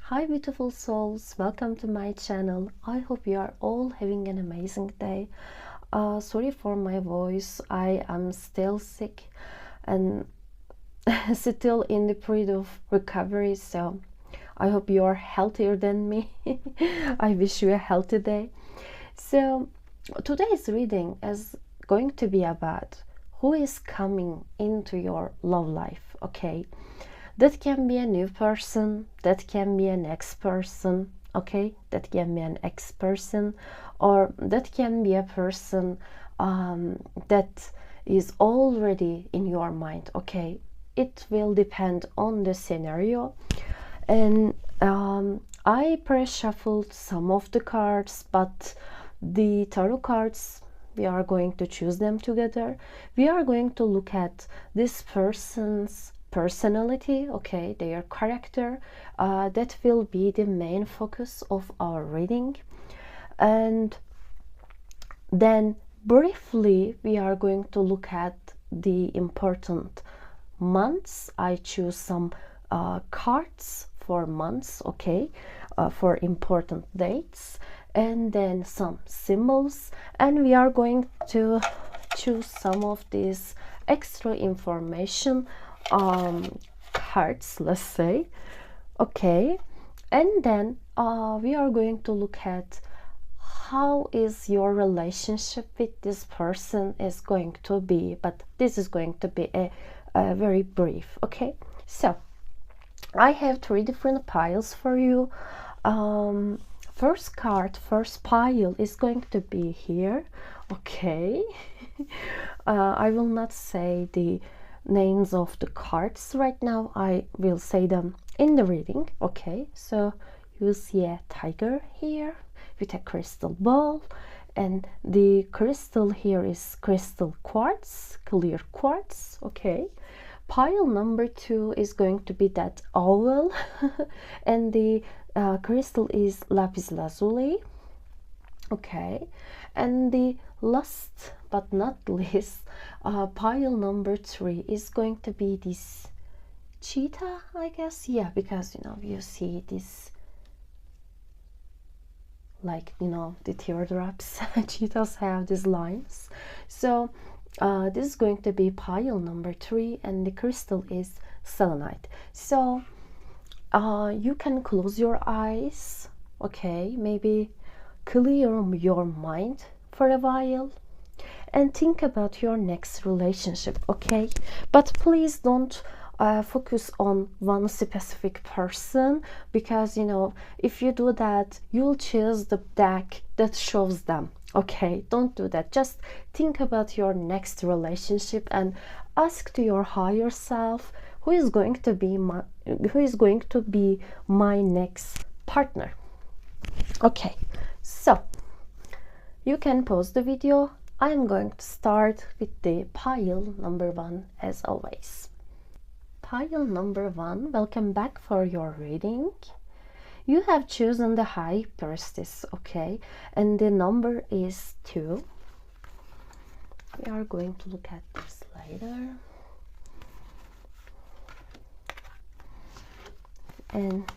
Hi beautiful souls, welcome to my channel. I hope you are all having an amazing day. Sorry for my voice, I am still sick and still in the period of recovery, so I hope you are healthier than me. I wish you a healthy day. So today's reading is going to be about who is coming into your love life, okay? That can be a new person, that can be an ex-person, okay? That can be an ex-person, or that can be a person that is already in your mind, okay? It will depend on the scenario. And I pre-shuffled some of the cards, but the tarot cards, we are going to choose them together. We are going to look at this person's personality, okay, their character. That will be the main focus of our reading. And then briefly we are going to look at the important months. I choose some cards for months, okay, for important dates, and then some symbols, and we are going to choose some of these extra information cards, let's say, okay. And then we are going to look at how is your relationship with this person is going to be, but this is going to be a very brief, okay. So I have 3 different piles for you. First pile is going to be here, okay. I will not say the names of the cards right now, I will say them in the reading, okay. So you see a tiger here with a crystal ball, and the crystal here is crystal quartz, clear quartz, okay. Pile number 2 is going to be that owl and the crystal is lapis lazuli, okay. And the last but not least, pile number 3 is going to be this cheetah, I guess, yeah, because you know you see this, like, you know, the teardrops. Cheetahs have these lines. So this is going to be pile number 3, and the crystal is selenite. So you can close your eyes, okay, maybe clear your mind for a while and think about your next relationship, okay. But please don't focus on one specific person, because you know, if you do that, you'll choose the deck that shows them, okay. Don't do that. Just think about your next relationship and ask to your higher self, who is going to be my next partner, okay. So you can pause the video. I am going to start with the pile number 1 as always. Pile number 1, welcome back for your reading. You have chosen the High Priestess, okay, and the number is 2. We are going to look at this later. And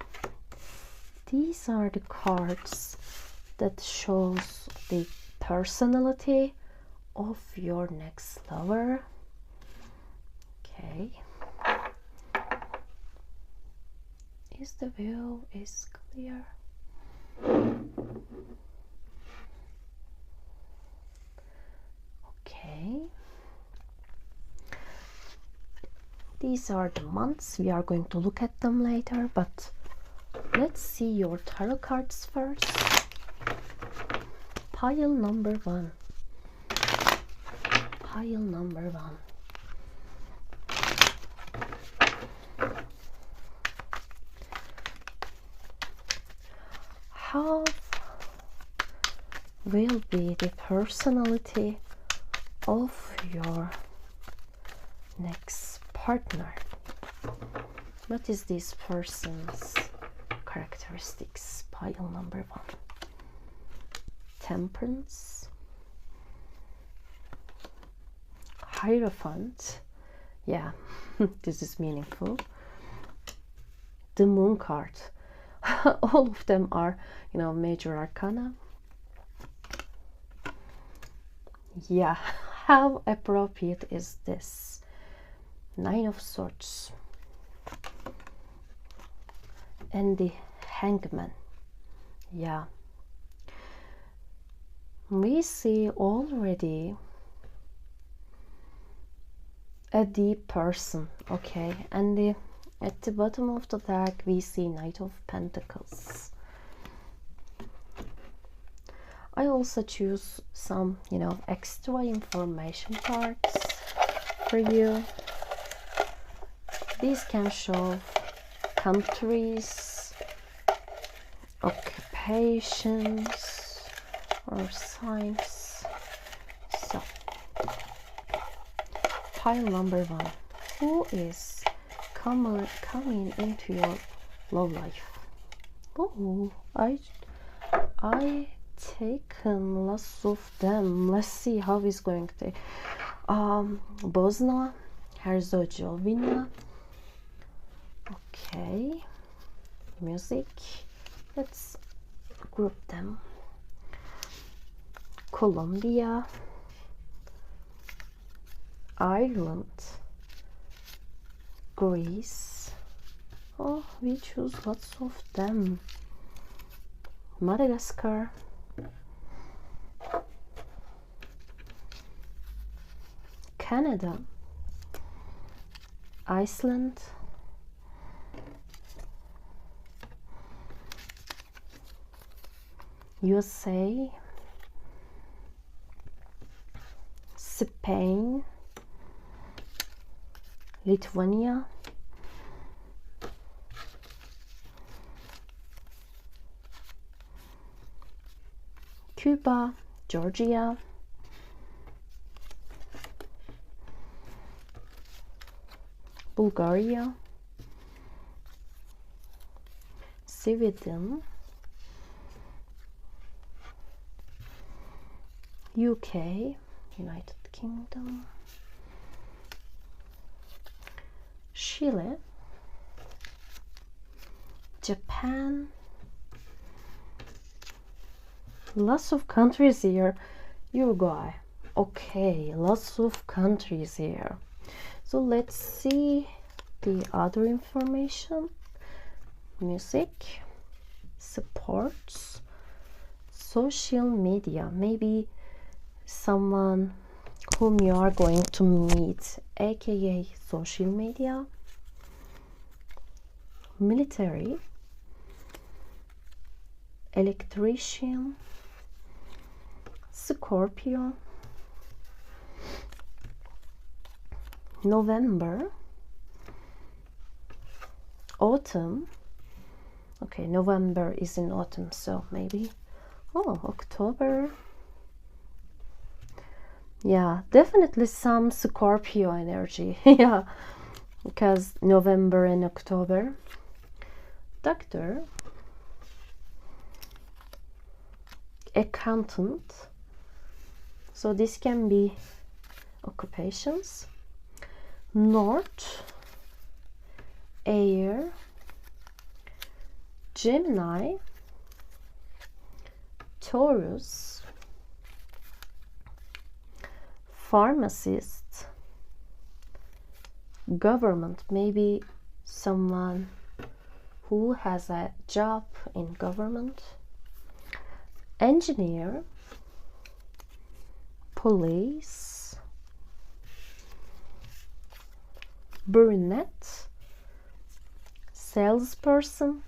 these are the cards that shows the personality of your next lover, okay. Is the view is clear? Okay. These are the months. We are going to look at them later, but let's see your tarot cards first. Pile number 1. Pile number 1. How will be the personality of your next partner? What is this person's characteristics? Pile number 1. Temperance, Hierophant, yeah, this is meaningful. The Moon card. all of them are, you know, major arcana. Yeah, how appropriate is this? Nine of Swords and the Hangman. Yeah, we see already a deep person, okay, and at the bottom of the deck we see Knight of Pentacles. I also choose some, you know, extra information cards for you. These can show countries, occupations, or signs. So, pile number 1. Who is coming into your love life? Oh, I taken lots of them. Let's see how it's going to. Bosnia, Herzegovina. Okay, music. Let's group them. Colombia, Ireland, Greece. Oh, we choose lots of them. Madagascar, Canada, Iceland, USA, Spain, Lithuania, Cuba, Georgia, Bulgaria, Sweden, UK, United Kingdom, Chile, Japan. Lots of countries here. Uruguay. Okay, lots of countries here. So let's see the other information. Music, supports, social media. Maybe someone whom you are going to meet, aka social media. Military, electrician, Scorpio, November, autumn. Okay, November is in autumn, so maybe, oh, October. Yeah, definitely some Scorpio energy. Yeah, because November and October. Doctor, accountant. So this can be occupations. North, air, Gemini, Taurus, pharmacist, government. Maybe someone who has a job in government. Engineer, police, brunette, salesperson,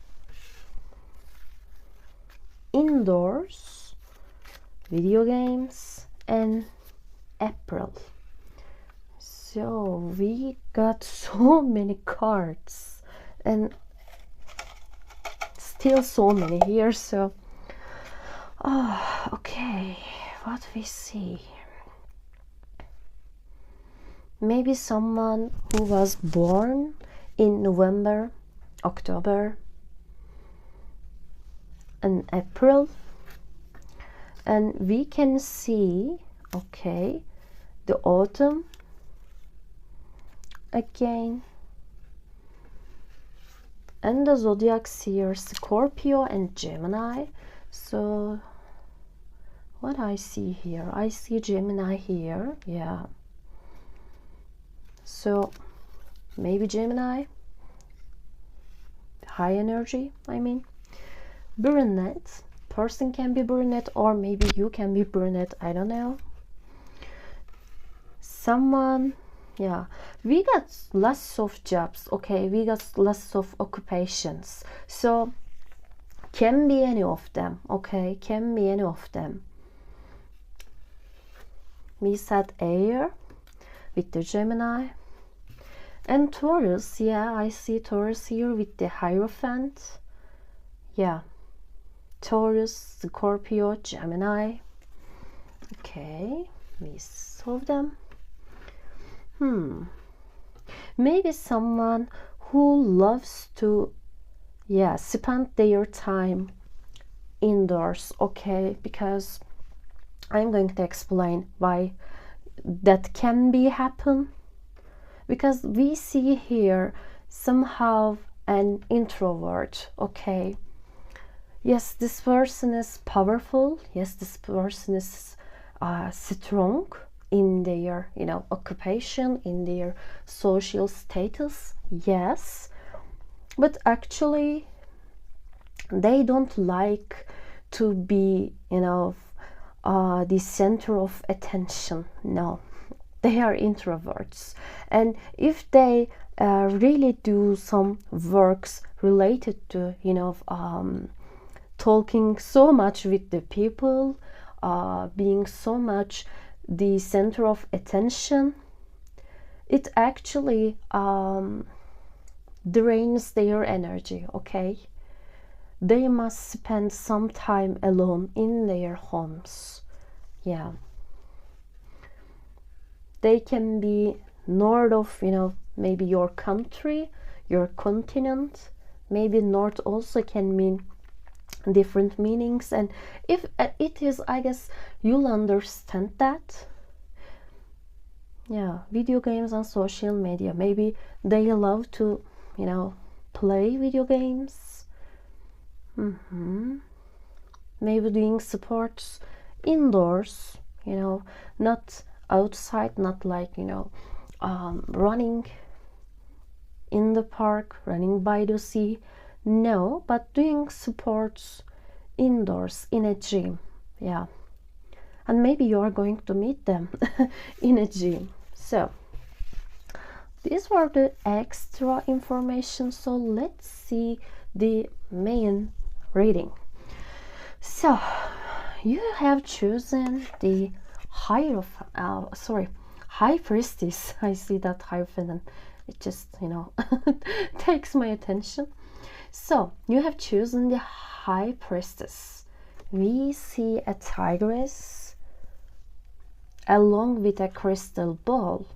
indoors, video games, and April. So we got so many cards and still so many here. So okay, what we see? Maybe someone who was born in November, October, and April, and we can see, okay, the autumn again, And the zodiacs here, Scorpio and Gemini. So what I see here, I see Gemini here. Yeah, so maybe Gemini, high energy, I mean. Brunette, person can be brunette, or maybe you can be brunette, I don't know. Someone, yeah, we got lots of jobs, okay, we got lots of occupations, so can be any of them, okay, can be any of them. We said air with the Gemini. And Taurus, yeah, I see Taurus here with the Hierophant. Yeah, Taurus, Scorpio, Gemini. Okay, we solve them. Maybe someone who loves to, yeah, spend their time indoors, okay, because I'm going to explain why that can be happen. Because we see here somehow an introvert, okay. Yes, this person is powerful. Yes, this person is strong in their, you know, occupation, in their social status. Yes, but actually they don't like to be, you know, the center of attention. No, they are introverts, and if they really do some works related to, you know, talking so much with the people, being so much the center of attention, it actually drains their energy, okay. They must spend some time alone in their homes. Yeah, they can be north of, you know, maybe your country, your continent. Maybe north also can mean different meanings, and if it is, I guess you'll understand that. Yeah, video games and social media, maybe they love to, you know, play video games. Maybe doing sports indoors, you know, not outside, not like, you know, running in the park, running by the sea. No, but doing sports indoors in a gym. Yeah, and maybe you are going to meet them in a gym. So these were the extra information, so let's see the main reading. So you have chosen the High Priestess. I see that hyphen and it just, you know, takes my attention. So you have chosen the High Priestess. We see a tigress along with a crystal ball,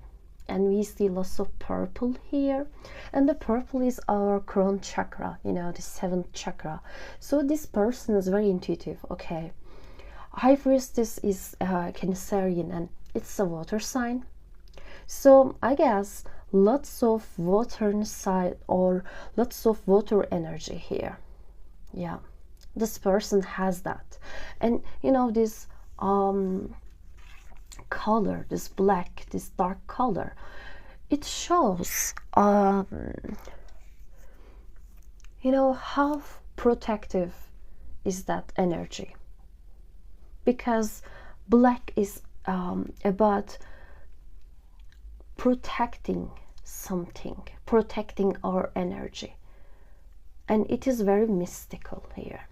and we see lots of purple here, and the purple is our crown chakra, you know, the 7th chakra. So this person is very intuitive, okay. High Priestess is Cancerian, and it's a water sign, so I guess lots of water inside, or lots of water energy here. Yeah, this person has that. And you know, this color, this black, this dark color, it shows you know, how protective is that energy, because black is about protecting something, protecting our energy, and it is very mystical here.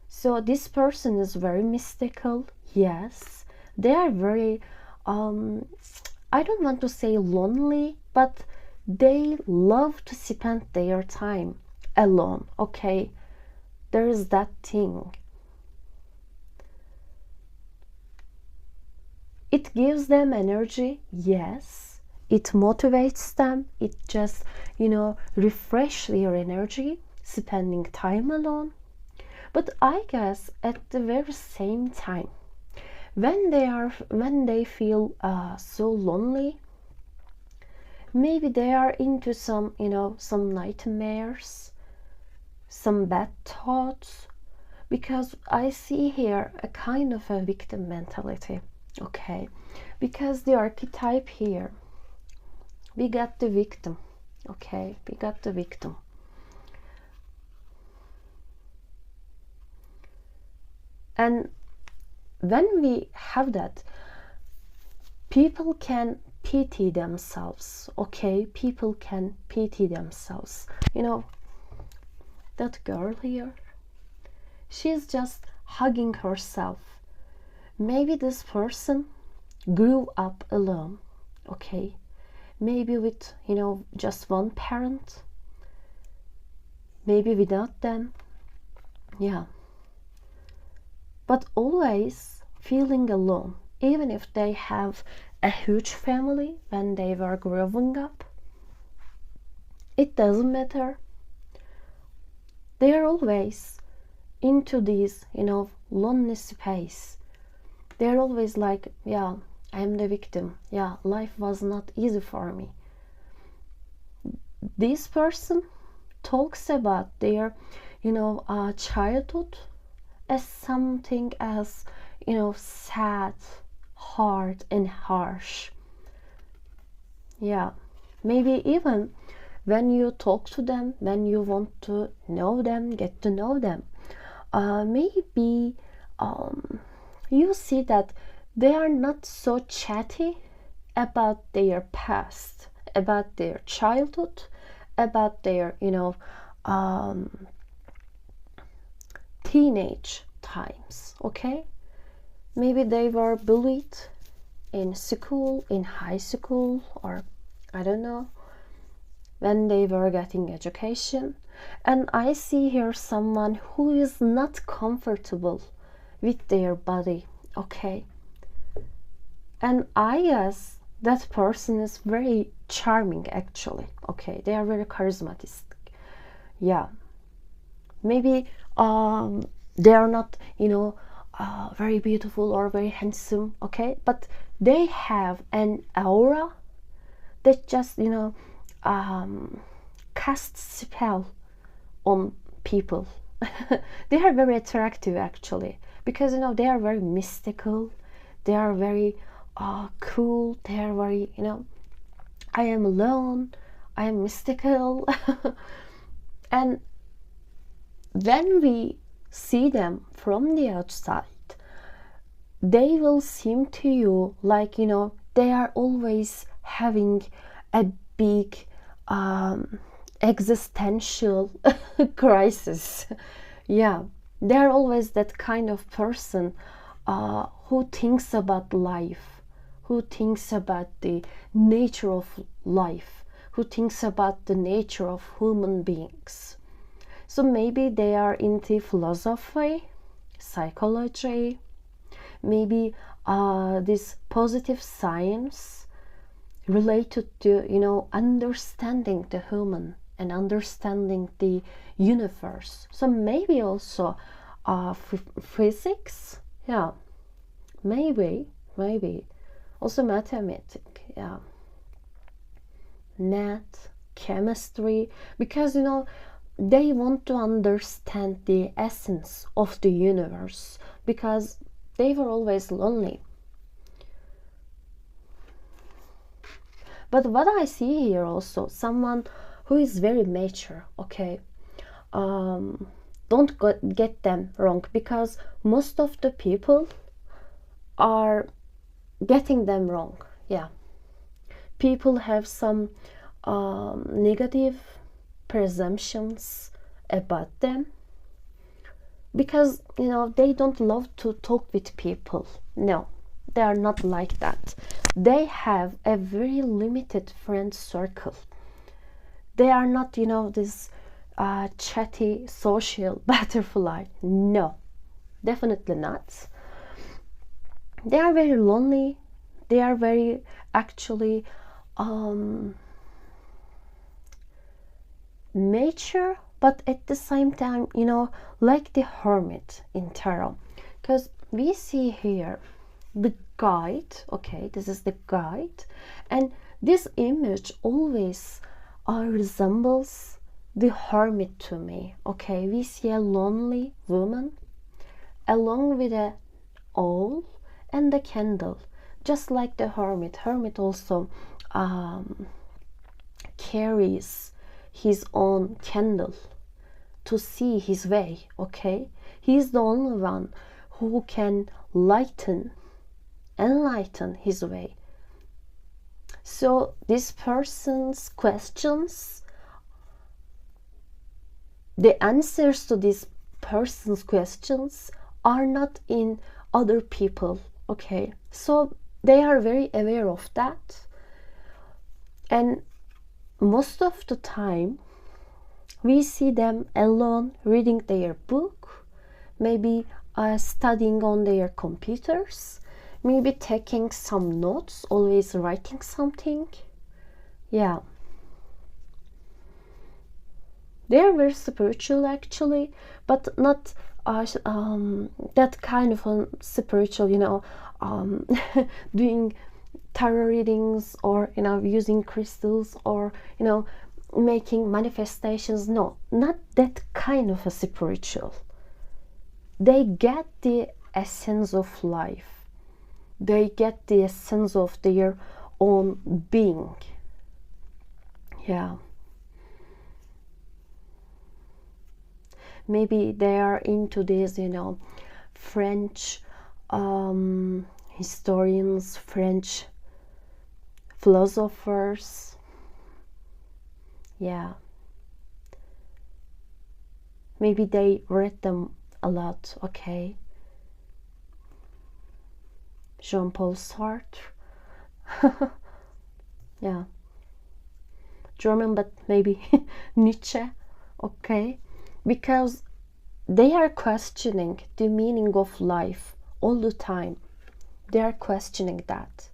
So this person is very mystical. Yes, they are very I don't want to say lonely, but they love to spend their time alone, okay. There is that thing. It gives them energy, yes. It motivates them. It just, you know, refresh their energy, spending time alone. But I guess at the very same time, when they feel so lonely, Maybe they are into some, some nightmares, some bad thoughts, because I see here a kind of a victim mentality, okay? Because the archetype here, we got the victim, okay? We got the victim. And when we have that, people can pity themselves, okay? People can pity themselves. That girl here, she's just hugging herself. Maybe this person grew up alone, okay? Maybe with, just one parent. Maybe without them. Yeah. But always feeling alone, even if they have a huge family when they were growing up. It doesn't matter. They are always into this, lonely space. They're always like, yeah, I am the victim. Yeah, life was not easy for me. This person talks about their, childhood as something as, sad, hard and harsh. Yeah, maybe even when you talk to them, when you want to know them, get to know them, maybe you see that they are not so chatty about their past, about their childhood, about their, teenage times, okay? Maybe they were bullied in school, in high school, or I don't know, when they were getting education. And I see here someone who is not comfortable with their body, okay? And I guess that person is very charming, actually, okay? They are very charismatic. Yeah. Maybe they are not, very beautiful or very handsome, okay? But they have an aura that just, casts spell on people. They are very attractive, actually, because, they are very mystical. They are very cool. They are very, I am alone. I am mystical. And when we see them from the outside, they will seem to you like, they are always having a big existential crisis. Yeah, they are always that kind of person who thinks about life, who thinks about the nature of life, who thinks about the nature of human beings. So maybe they are into philosophy, psychology, maybe this positive science related to, understanding the human and understanding the universe. So maybe also physics, yeah, maybe also mathematics, yeah, math, chemistry, because they want to understand the essence of the universe, because they were always lonely. But what I see here also, someone who is very mature, okay? Don't get them wrong, because most of the people are getting them wrong. Yeah, people have some negative presumptions about them, because they don't love to talk with people. No, they are not like that. They have a very limited friend circle. They are not this chatty social butterfly. No, definitely not. They are very lonely. They are very actually mature, but at the same time, like the hermit in tarot, because we see here the guide. Okay, this is the guide, and This image always resembles the hermit to me. Okay, we see a lonely woman along with a owl and a candle, just like the hermit. Hermit also carries his own candle to see his way. Okay, he's the only one who can enlighten his way. So this person's questions, the answers to this person's questions are not in other people. Okay, so they are very aware of that, and most of the time we see them alone reading their book, maybe studying on their computers, maybe taking some notes, always writing something. Yeah, they are very spiritual actually, but not that kind of a spiritual, doing tarot readings, or using crystals, or making manifestations. No, not that kind of a spiritual. They get the essence of life. They get the essence of their own being. Yeah. Maybe they are into this, French historians, French philosophers. Yeah. Maybe they read them a lot. Okay. Jean-Paul Sartre. Yeah. German, but maybe Nietzsche. Okay. Because they are questioning the meaning of life all the time. They are questioning that.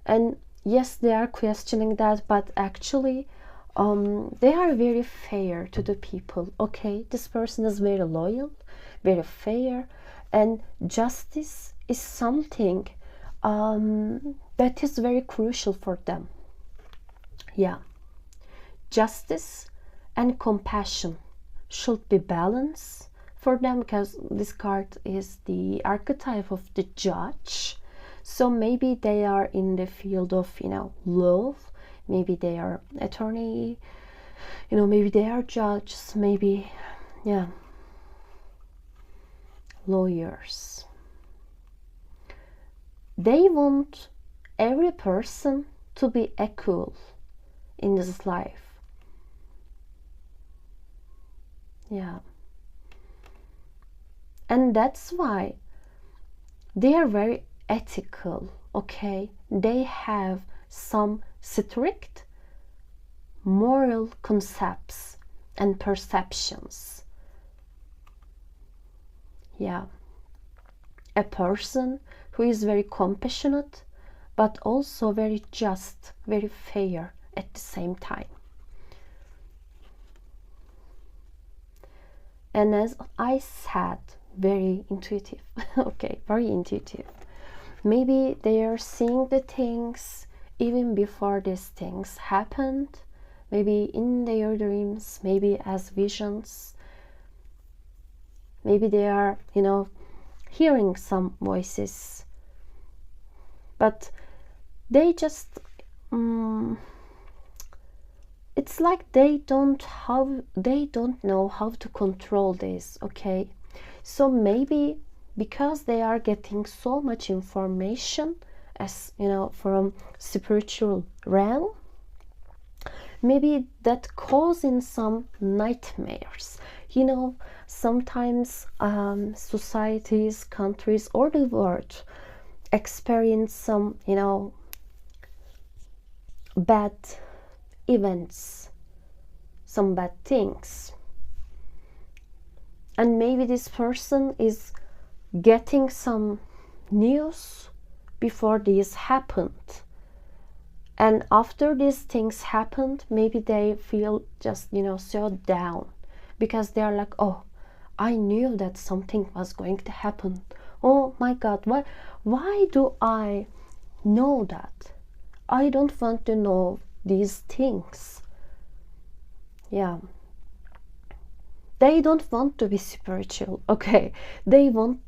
And yes, they are questioning that, but actually they are very fair to the people. Okay, this person is very loyal, very fair, and justice is something that is very crucial for them. Yeah, justice and compassion should be balanced for them, because this card is the archetype of the judge. So maybe they are in the field of law, maybe they are attorney, maybe they are judges, maybe lawyers. They want every person to be equal in this life. Yeah. And that's why they are very ethical. Okay, they have some strict moral concepts and perceptions. Yeah, a person who is very compassionate, but also very just, very fair at the same time. And as I said, very intuitive. Okay, very intuitive. Maybe they are seeing the things even before these things happened, maybe in their dreams, maybe as visions. Maybe they are, hearing some voices, but they just it's like they don't know how to control this. Okay, so maybe because they are getting so much information, as from spiritual realm, maybe that causing some nightmares. Sometimes societies, countries, or the world experience some bad events, some bad things, and maybe this person is getting some news before this happened, and after these things happened, maybe they feel just so down, because they are like, oh, I knew that something was going to happen. Oh my God, why do I know that? I don't want to know these things. Yeah. They don't want to be spiritual, okay? They don't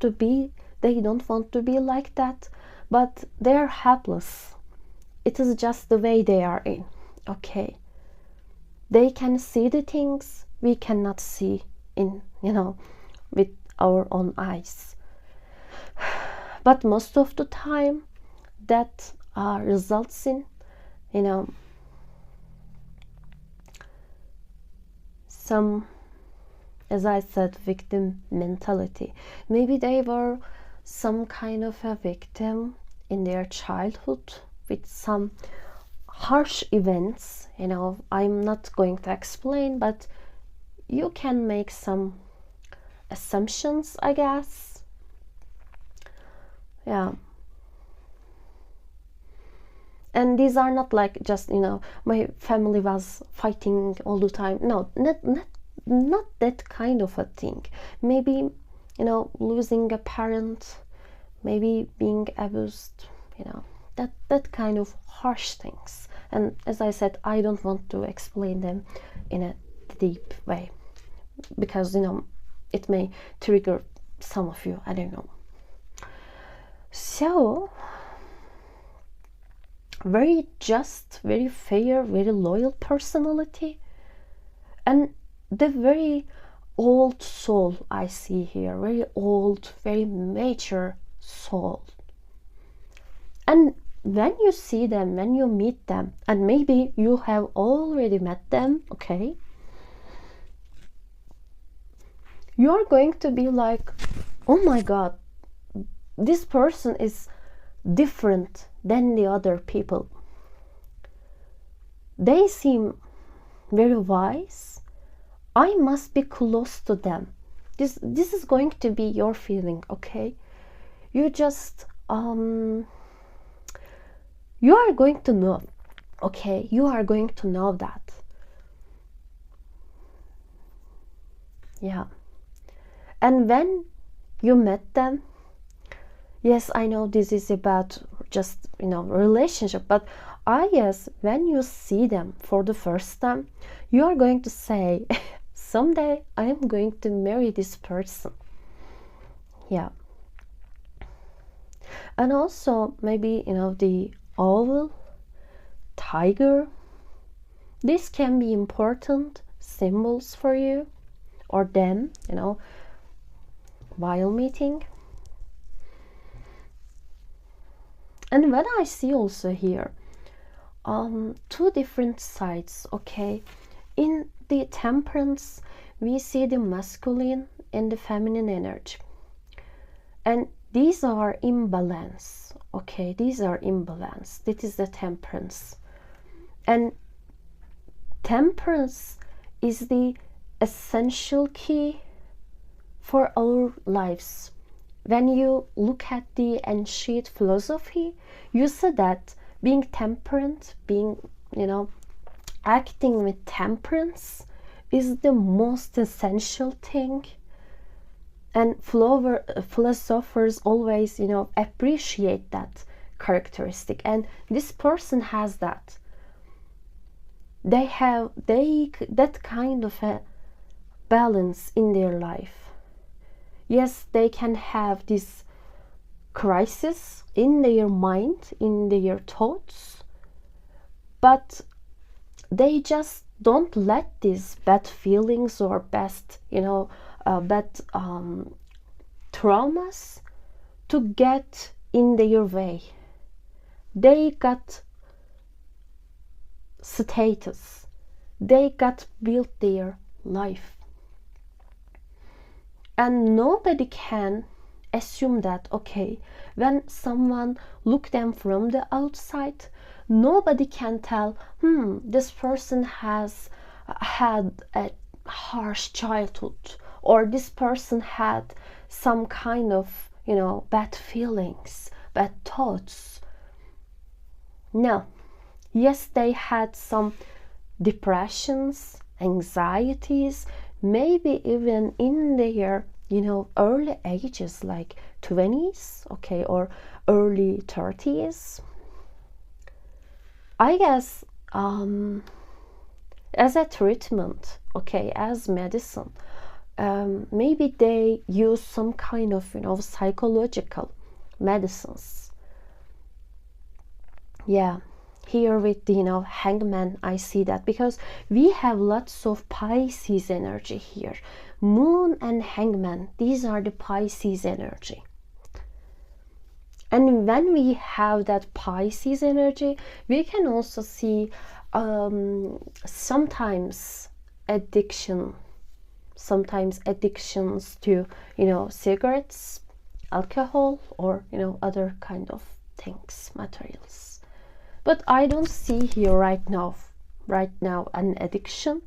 want to be like that, but they're helpless. It is just the way they are in, okay? They can see the things we cannot see in, with our own eyes. But most of the time, that results in, some, as I said, victim mentality. Maybe they were some kind of a victim in their childhood with some harsh events. I'm not going to explain, but you can make some assumptions, I guess. Yeah. And these are not like just, my family was fighting all the time. No, not that kind of a thing. Maybe, losing a parent, maybe being abused, that kind of harsh things. And as I said, I don't want to explain them in a deep way, because, it may trigger some of you, I don't know. So, very just, very fair, very loyal personality, and the very old soul I see here, very old, very mature soul. And when you see them, when you meet them, and maybe you have already met them, okay, you're going to be like, oh my god, this person is different than the other people. They seem very wise. I must be close to them. This is going to be your feeling, okay? You just you are going to know, okay? You are going to know that. Yeah. And when you met them, yes, I know this is about just, relationship, but I guess when you see them for the first time, you are going to say, someday I am going to marry this person. Yeah. And also maybe, the owl, tiger, this can be important symbols for you or them, while meeting. And what I see also here, two different sides, okay? In the temperance, we see the masculine and the feminine energy. And these are imbalance, okay? These are imbalance. This is the temperance. And temperance is the essential key for our lives. When you look at the ancient philosophy, you see that being temperate, being, acting with temperance is the most essential thing. And philosophers always, appreciate that characteristic. And this person has that. They have that kind of a balance in their life. Yes, they can have this crisis in their mind, in their thoughts, but they just don't let these bad feelings or bad traumas to get in their way. They got status. They got built their life. And nobody can assume that, okay, when someone look them from the outside, nobody can tell, this person has had a harsh childhood, or this person had some kind of, bad feelings, bad thoughts. No. Yes, they had some depressions, anxieties, maybe even in their, early ages, like 20s, okay, or early 30s. I guess as a treatment, okay, as medicine, maybe they use some kind of, psychological medicines. Yeah, here with the, hangman, I see that because we have lots of Pisces energy here. Moon and hangman, these are the Pisces energy. And when we have that Pisces energy, we can also see sometimes addictions to, cigarettes, alcohol, or, other kind of things, materials. But I don't see here right now an addiction.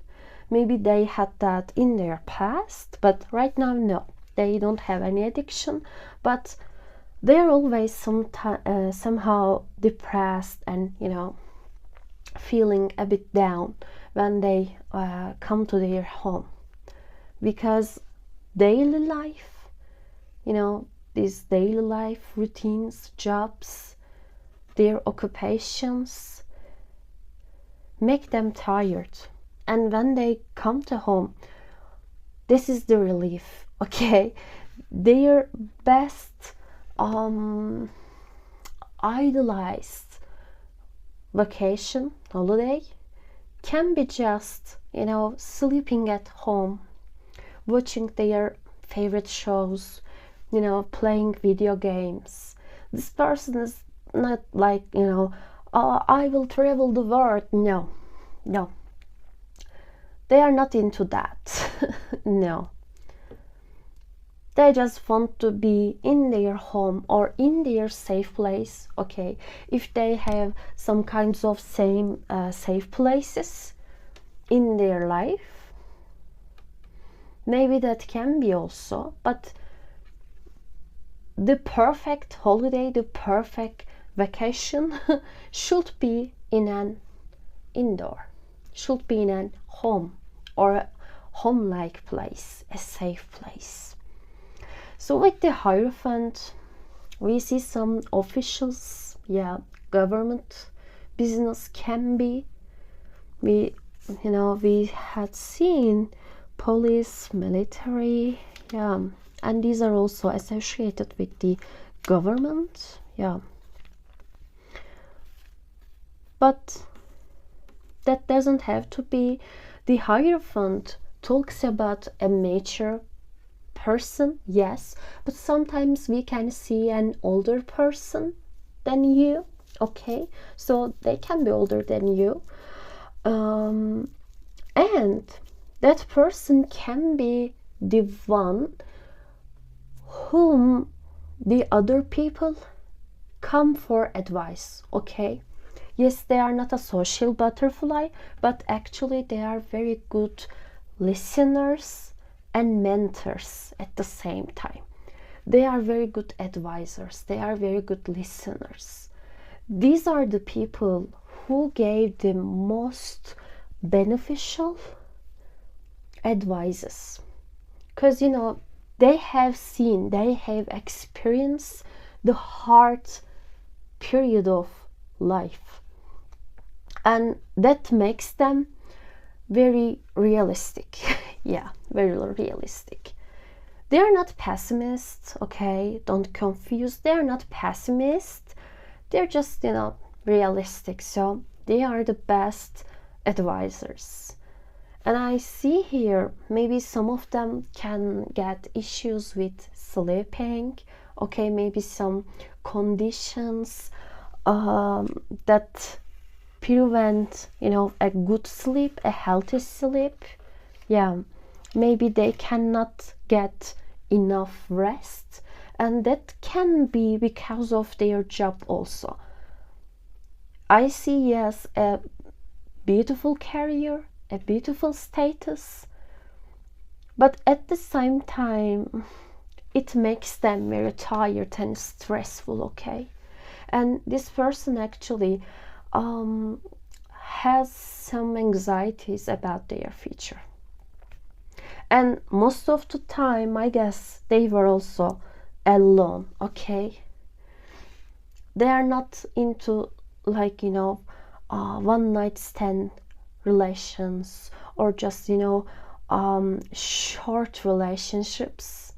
Maybe they had that in their past, but right now, no, they don't have any addiction. But they're always somehow depressed and, feeling a bit down when they come to their home, because daily life, these daily life routines, jobs, their occupations make them tired. And when they come to home, this is the relief, okay? Their best idolized vacation, holiday, can be just, sleeping at home, watching their favorite shows, playing video games. This person is not like, oh, I will travel the world. No. They are not into that. No. They just want to be in their home or in their safe place, okay? If they have some kinds of safe places in their life, maybe that can be also. But the perfect holiday, the perfect vacation should be in an indoor, should be in a home or a home-like place, a safe place. So with the Hierophant, we see some officials, government, business can be. We had seen police, military, and these are also associated with the government, But that doesn't have to be. The Hierophant talks about a mature person, yes, but sometimes we can see an older person than you, okay? So they can be older than you, and that person can be the one whom the other people come for advice, okay? Yes, they are not a social butterfly, but actually they are very good listeners and mentors at the same time. They are very good advisors. They are very good listeners. These are the people who gave the most beneficial advices, because they have seen, they have experienced the hard period of life, and that makes them very realistic. Very realistic. They are not pessimists, okay? Don't confuse. They are not pessimists. They're just, realistic. So they are the best advisors. And I see here maybe some of them can get issues with sleeping, okay? Maybe some conditions that prevent, a good sleep, a healthy sleep. Maybe they cannot get enough rest, and that can be because of their job also. I see, yes, a beautiful career, a beautiful status, but at the same time it makes them very tired and stressful, okay? And this person actually has some anxieties about their future. And most of the time, I guess, they were also alone, okay? They are not into, one night stand relations, or just short relationships.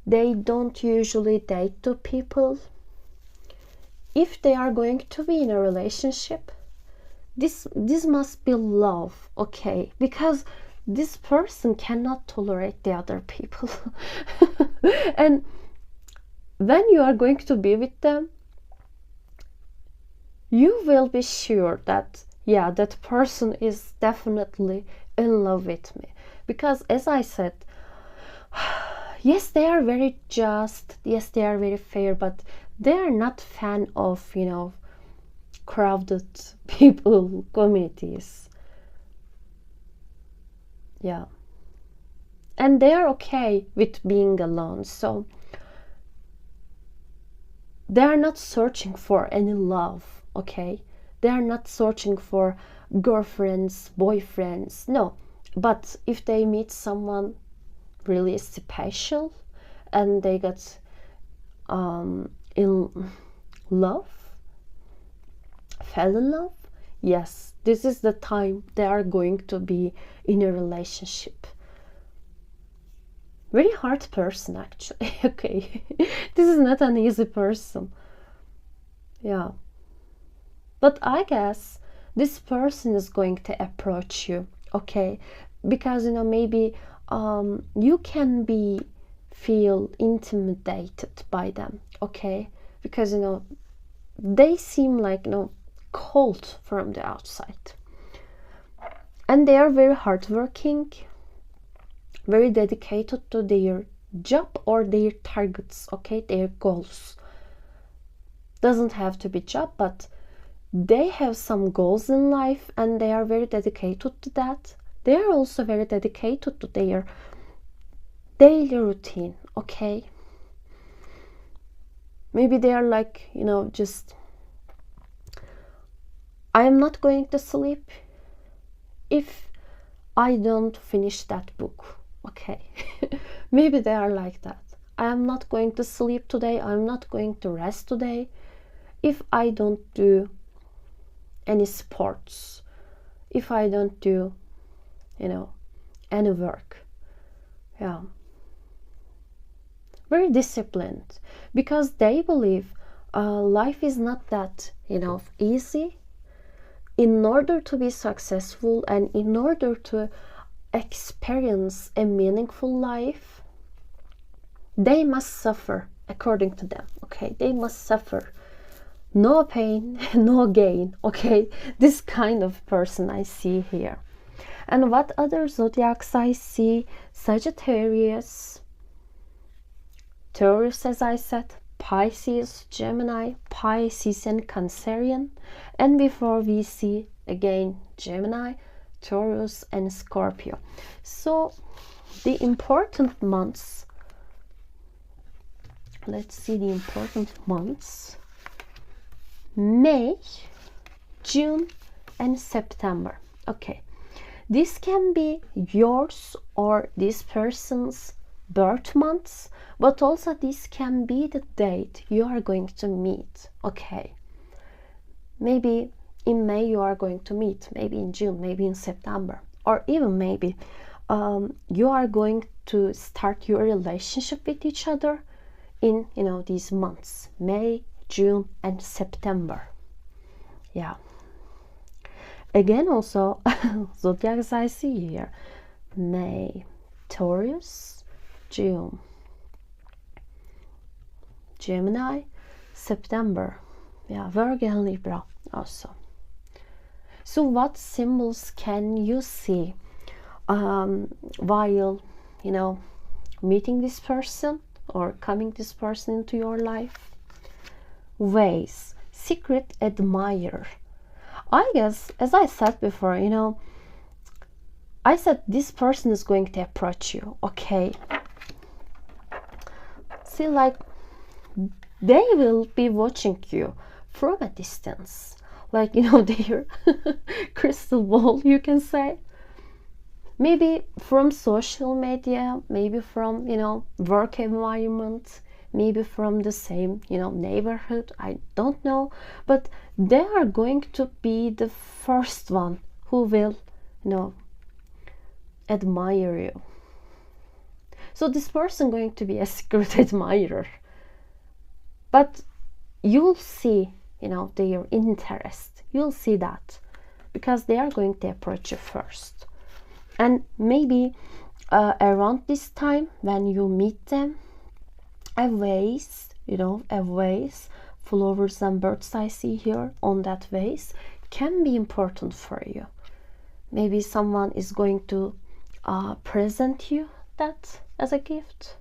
They don't usually date two people. If they are going to be in a relationship, this must be love, okay? Because this person cannot tolerate the other people. And when you are going to be with them, you will be sure that, yeah, that person is definitely in love with me. Because as I said, yes, they are very just, yes, they are very fair, but they are not fan of, crowded people, communities. Yeah. And they are okay with being alone. So they are not searching for any love, okay? They are not searching for girlfriends, boyfriends, no. But if they meet someone really special and they get in love, fell in love, yes, this is the time they are going to be in a relationship. Very hard person, actually. Okay, this is not an easy person. Yeah, but I guess this person is going to approach you, okay? Because maybe you can feel intimidated by them, okay? Because they seem like cold from the outside, and they are very hardworking, very dedicated to their job or their targets, okay, their goals. Doesn't have to be job, but they have some goals in life and they are very dedicated to that. They are also very dedicated to their daily routine, okay? Maybe they are like, just, I am not going to sleep if I don't finish that book, okay? Maybe they are like that. I am not going to sleep today, I'm not going to rest today if I don't do any sports, if I don't do any work. Yeah, very disciplined, because they believe life is not that easy. In order to be successful and in order to experience a meaningful life, they must suffer, according to them, okay? They must suffer. No pain, no gain, okay? This kind of person I see here. And what other zodiacs I see? Sagittarius, Taurus, as I said, Pisces, Gemini, Pisces and Cancerian. And before we see again Gemini, Taurus and Scorpio. So the important months, let's see the important months: May, June and September. Okay, this can be yours or this person's birth months, but also this can be the date you are going to meet, okay? Maybe in May you are going to meet, maybe in June, maybe in September, or even maybe you are going to start your relationship with each other in these months: May, June and September. Yeah. Again, also zodiacs I see here: May, Taurus, June, Gemini, September, yeah, Virgo and Libra also. So what symbols can you see while meeting this person or coming this person into your life? Ways: secret admirer. I guess, as I said before, I said this person is going to approach you, okay? See, like, they will be watching you from a distance, like their crystal ball, you can say. Maybe from social media, maybe from work environment, maybe from the same, neighborhood, I don't know, but they are going to be the first one who will, admire you. So this person going to be a secret admirer, but you'll see, their interest. You'll see that because they are going to approach you first. And maybe around this time when you meet them, a vase, flowers and birds I see here on that vase can be important for you. Maybe someone is going to present you that as a gift.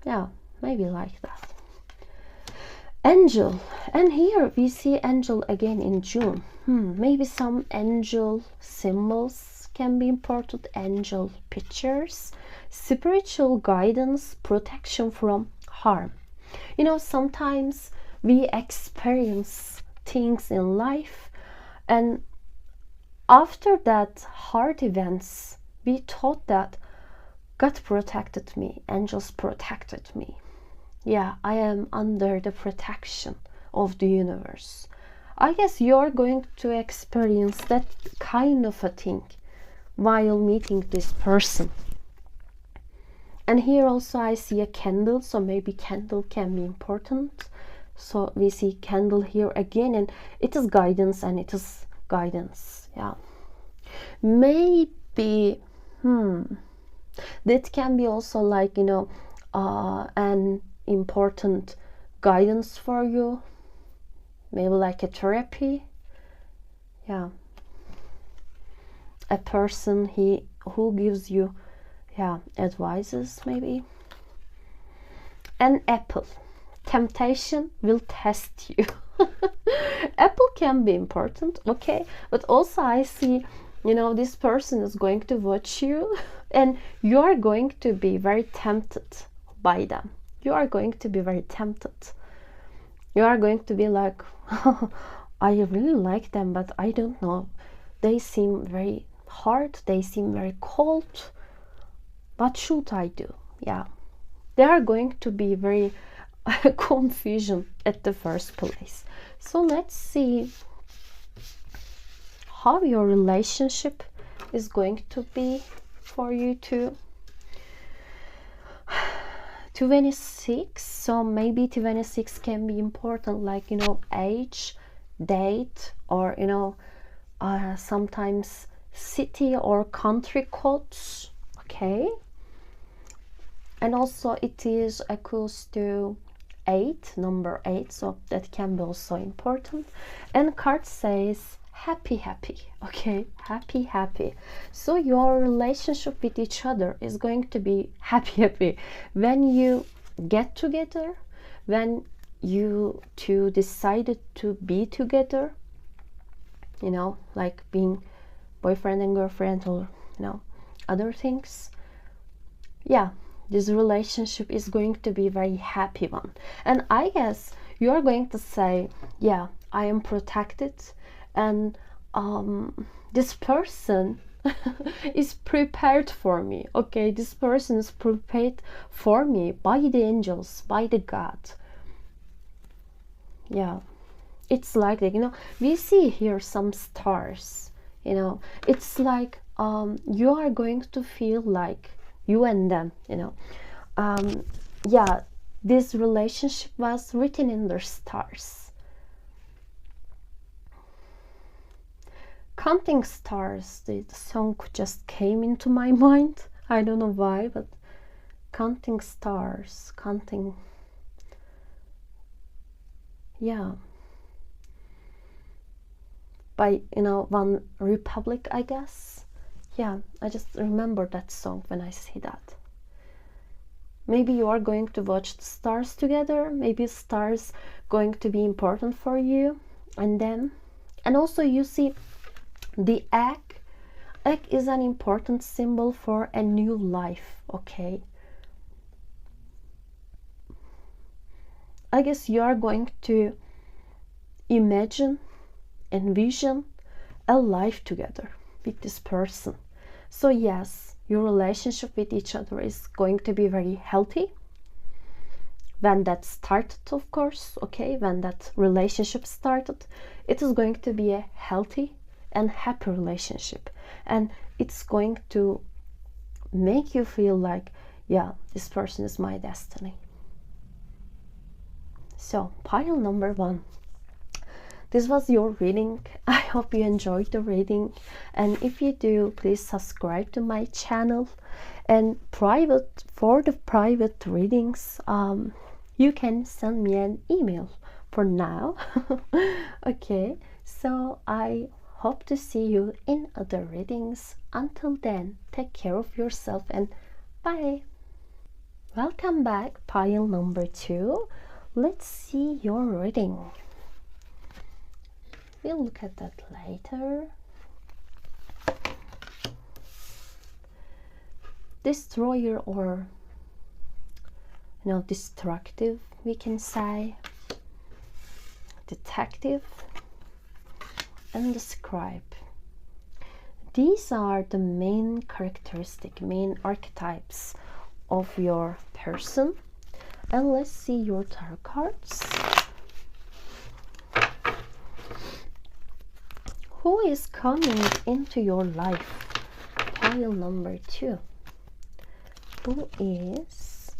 Yeah, maybe like that. Angel, and here we see angel again in June. Maybe some angel symbols can be important, angel pictures, spiritual guidance, protection from harm. Sometimes we experience things in life, and after that hard events, we thought that God protected me, angels protected me. Yeah, I am under the protection of the universe. I guess you're going to experience that kind of a thing while meeting this person. And here also I see a candle, so maybe candle can be important. So we see candle here again, and it is guidance, and it is guidance. Yeah, maybe that can be also like an important guidance for you, maybe like a therapy. Yeah, a person who gives you advices maybe. An apple, temptation will test you. Apple can be important, okay, but also I see this person is going to watch you and you are going to be very tempted by them. You are going to be very tempted. You are going to be like, I really like them, but I don't know, they seem very hard, they seem very cold. What should I do? Yeah, they are going to be very confusion at the first place. So let's see how your relationship is going to be for you too. 26, so maybe 26 can be important, like age, date, or sometimes city or country codes, okay. And also it is equals to 8, number 8, so that can be also important. And card says happy, okay, happy. So your relationship with each other is going to be happy when you get together, when you two decided to be together, like being boyfriend and girlfriend, or other things. Yeah, this relationship is going to be a very happy one. And I guess you are going to say, yeah, I am protected, and this person is prepared for me, okay. This person is prepared for me by the angels, by the God. Yeah, it's like that, we see here some stars, it's like you are going to feel like you and them, yeah, this relationship was written in the stars. Counting stars, the song just came into my mind. I don't know why, but counting stars, yeah, by One Republic, I guess. Yeah, I just remember that song when I see that. Maybe you are going to watch the stars together. Maybe stars going to be important for you. And also you see the egg. Egg is an important symbol for a new life, okay. I guess you are going to envision a life together with this person. So yes, your relationship with each other is going to be very healthy, when that started, of course, okay, when that relationship started, it is going to be a healthy and happy relationship, and it's going to make you feel like, yeah, this person is my destiny. So pile number 1, this was your reading. I hope you enjoyed the reading, and if you do, please subscribe to my channel. And for the private readings, you can send me an email for now. Okay, so I hope to see you in other readings. Until then, take care of yourself and bye. Welcome back, pile number 2. Let's see your reading. We'll look at that later. Destroyer, or destructive, we can say, detective, and the scribe. These are the main archetypes of your person. And let's see your tarot cards. Who is coming into your life? Pile number 2. Who is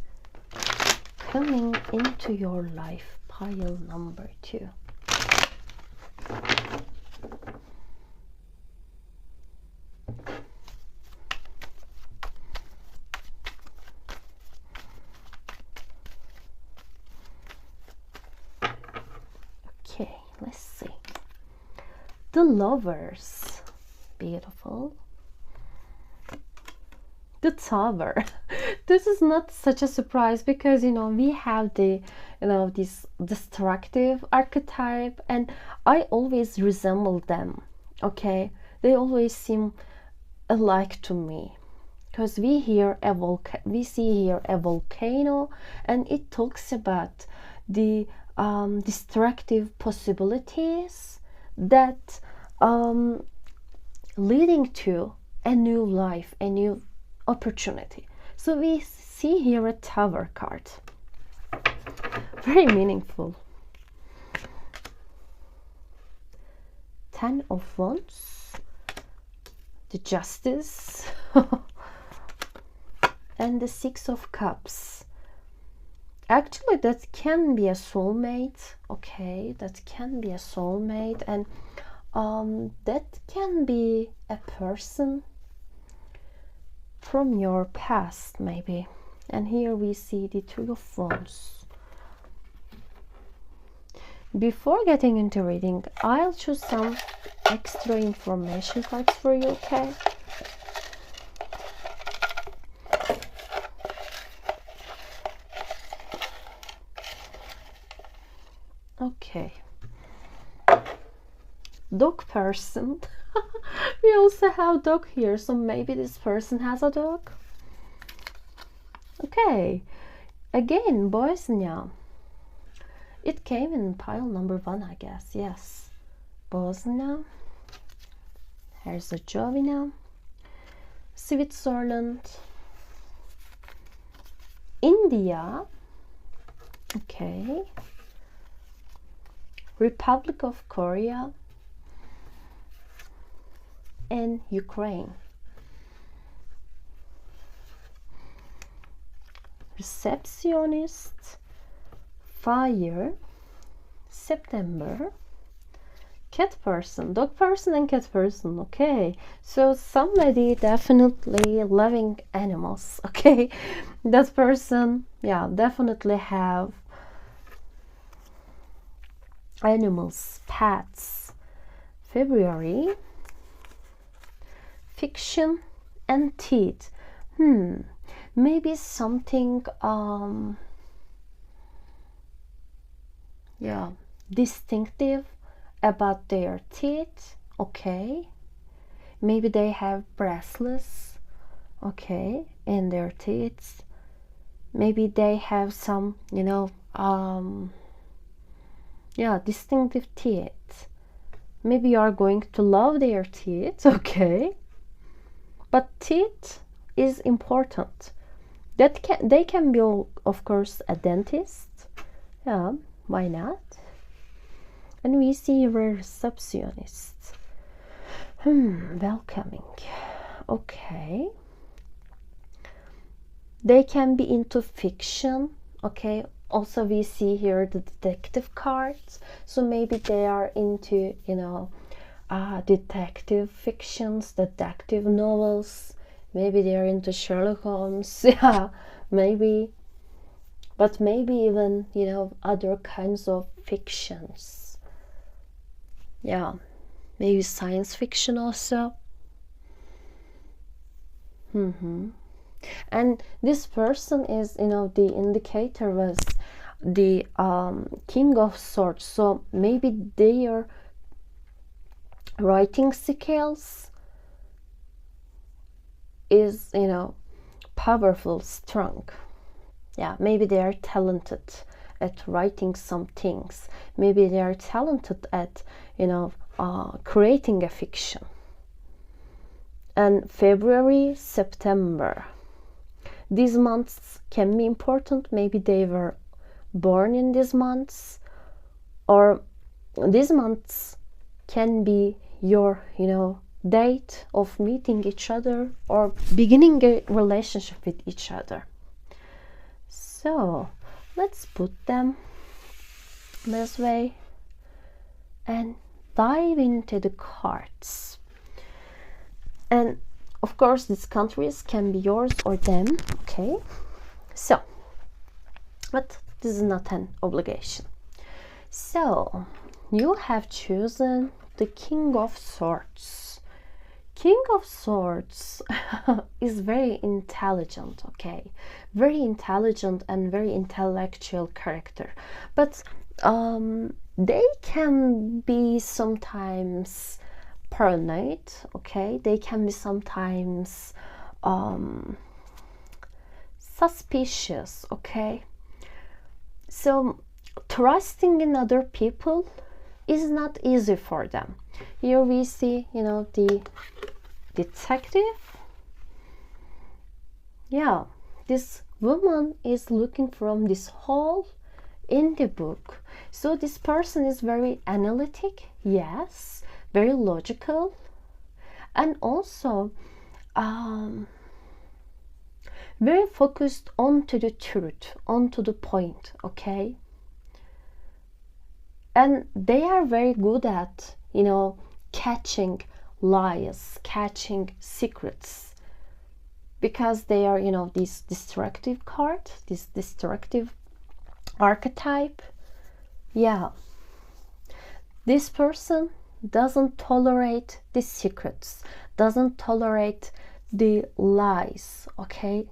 coming into your life? Pile number 2. Okay, let's see. The Lovers. Beautiful. The Tower. This is not such a surprise because we have the this destructive archetype, and I always resemble them. Okay, they always seem alike to me, because we see here a volcano, and it talks about the destructive possibilities that leading to a new life, a new opportunity. So we see here a Tower card. Very meaningful. 10 of Wands, the Justice, and the 6 of Cups. Actually, that can be a soulmate. Okay, that can be a soulmate, and that can be a person from your past, maybe. And here we see the 3 of Wands. Before getting into reading, I'll choose some extra information cards for you, okay? Okay. Dog person. We also have dog here, so maybe this person has a dog. Okay. Again, Bosnia. It came in pile number 1, I guess. Yes. Bosnia. Here's Herzegovina. Switzerland. India. Okay. Republic of Korea. And Ukraine. Receptionist, fire, September, cat person, dog person, and cat person. Okay, so somebody definitely loving animals. Okay, that person, yeah, definitely have animals, pets. February. Fiction and teeth. Maybe something distinctive about their teeth. Okay, maybe they have bracelets, okay, in their teeth. Maybe they have some distinctive teeth. Maybe you are going to love their teeth. Okay, but teeth is important. They can be, of course, a dentist. Yeah, why not? And we see a receptionist. Welcoming. Okay. They can be into fiction. Okay. Also, we see here the detective cards. So maybe they are into, detective fictions, detective novels. Maybe they are into Sherlock Holmes. Yeah, maybe. But maybe even, other kinds of fictions. Yeah, maybe science fiction also. And this person is, the indicator was the King of Swords. So maybe their writing skills is, powerful, strong. Yeah, maybe they are talented at writing some things. Maybe they are talented at, creating a fiction. And February, September. These months can be important. Maybe they were born in these months, or these months can be your, date of meeting each other or beginning a relationship with each other. So let's put them this way and dive into the cards. And of course, these countries can be yours or them. Okay, so, but this is not an obligation. So you have chosen the King of Swords. King of Swords is very intelligent, okay? Very intelligent and very intellectual character. But they can be sometimes paranoid, okay? They can be sometimes suspicious, okay? So trusting in other people is not easy for them. Here we see, the detective. Yeah, this woman is looking from this hole in the book. So this person is very analytic, yes, very logical, and also very focused onto the truth, onto the point, okay? And they are very good at, catching lies, catching secrets, because they are, this destructive card, this destructive archetype. Yeah, this person doesn't tolerate the secrets, doesn't tolerate the lies, okay?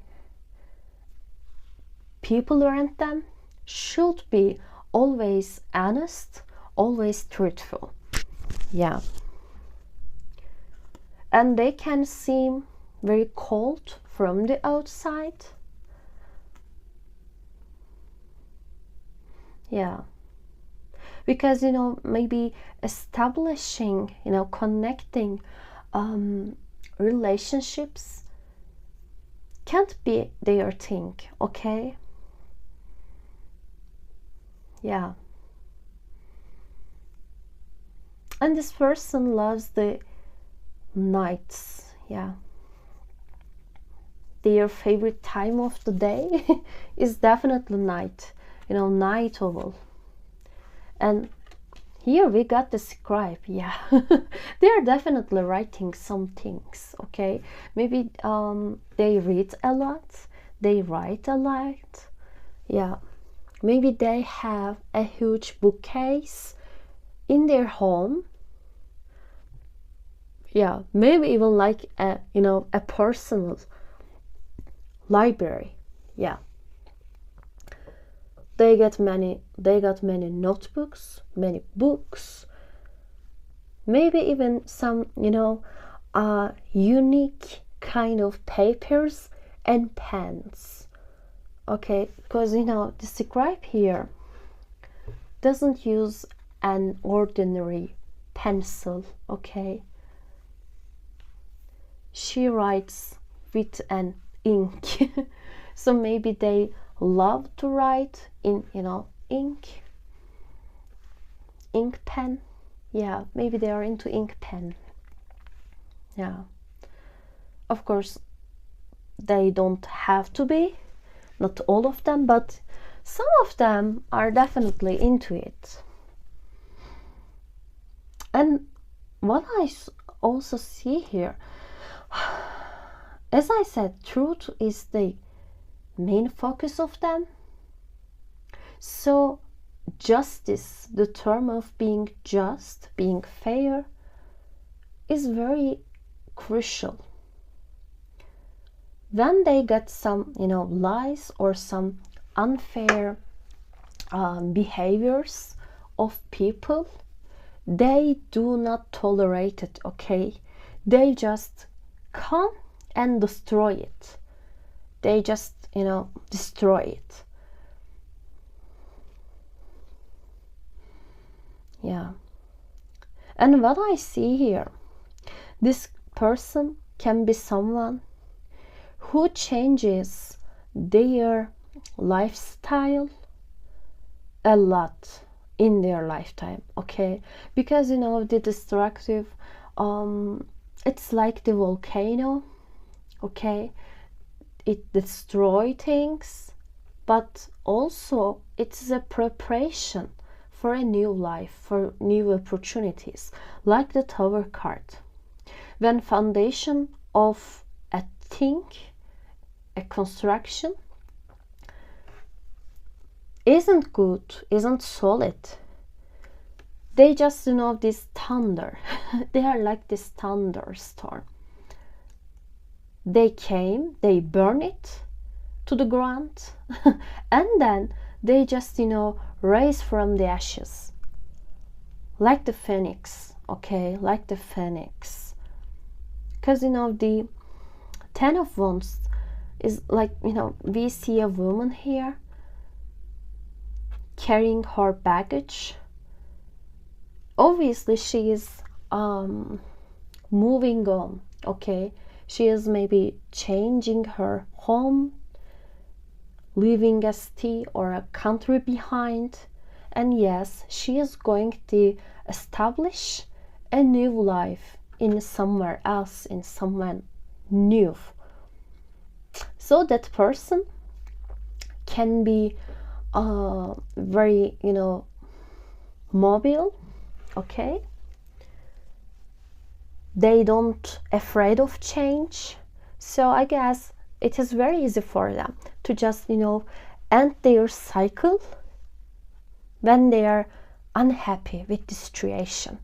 People around them should be always honest, always truthful. Yeah. And they can seem very cold from the outside. Yeah. Because, maybe establishing, connecting relationships can't be their thing, okay? Yeah. And this person loves the nights. Yeah. Their favorite time of the day is definitely night. Night owl. And here we got the scribe. Yeah. They are definitely writing some things, okay? Maybe they read a lot, they write a lot. Yeah. Maybe they have a huge bookcase in their home. Yeah, maybe even like a personal library. Yeah. They got many notebooks, many books, maybe even some unique kind of papers and pens. Okay, because the scribe here doesn't use an ordinary pencil, okay? She writes with an ink. So maybe they love to write in, ink pen. Yeah, maybe they are into ink pen. Yeah, of course they don't have to be, not all of them, but some of them are definitely into it. And what I also see here, as I said, truth is the main focus of them. So justice, the term of being just, being fair, is very crucial. When they get some, lies or some unfair behaviors of people, they do not tolerate it, okay? They just come and destroy it. They just, destroy it. Yeah. And what I see here, this person can be someone who changes their lifestyle a lot in their lifetime, okay? Because the destructive, it's like the volcano, okay? It destroys things, but also it's a preparation for a new life, for new opportunities, like the Tower card. When foundation of a thing, a construction, isn't good, isn't solid, they just, this thunder. They are like this thunderstorm. They came, they burn it to the ground, and then they just, rise from the ashes. Like the phoenix, okay? Like the phoenix. Because, the Ten of Wands is like, we see a woman here carrying her baggage. Obviously she is moving on, okay? She is maybe changing her home, leaving a city or a country behind, and yes, she is going to establish a new life in somewhere else, in someone new. So that person can be very, mobile, okay? They don't afraid of change. So I guess it is very easy for them to just, end their cycle when they are unhappy with the situation.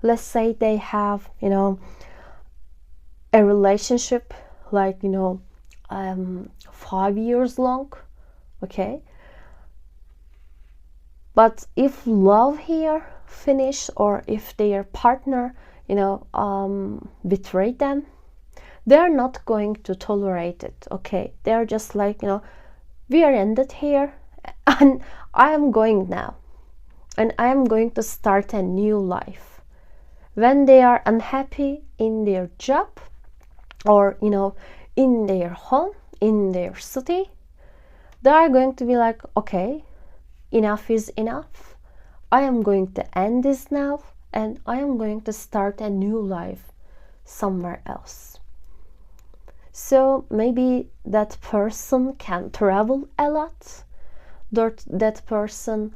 Let's say they have, a relationship like, 5 years long, okay? But if love here finish, or if their partner, betray them, they're not going to tolerate it, okay? They're just like, we are ended here, and I am going now, and I am going to start a new life. When they are unhappy in their job, or, in their home, in their city, they are going to be like, okay, enough is enough. I am going to end this now, and I am going to start a new life somewhere else. So maybe that person can travel a lot. That person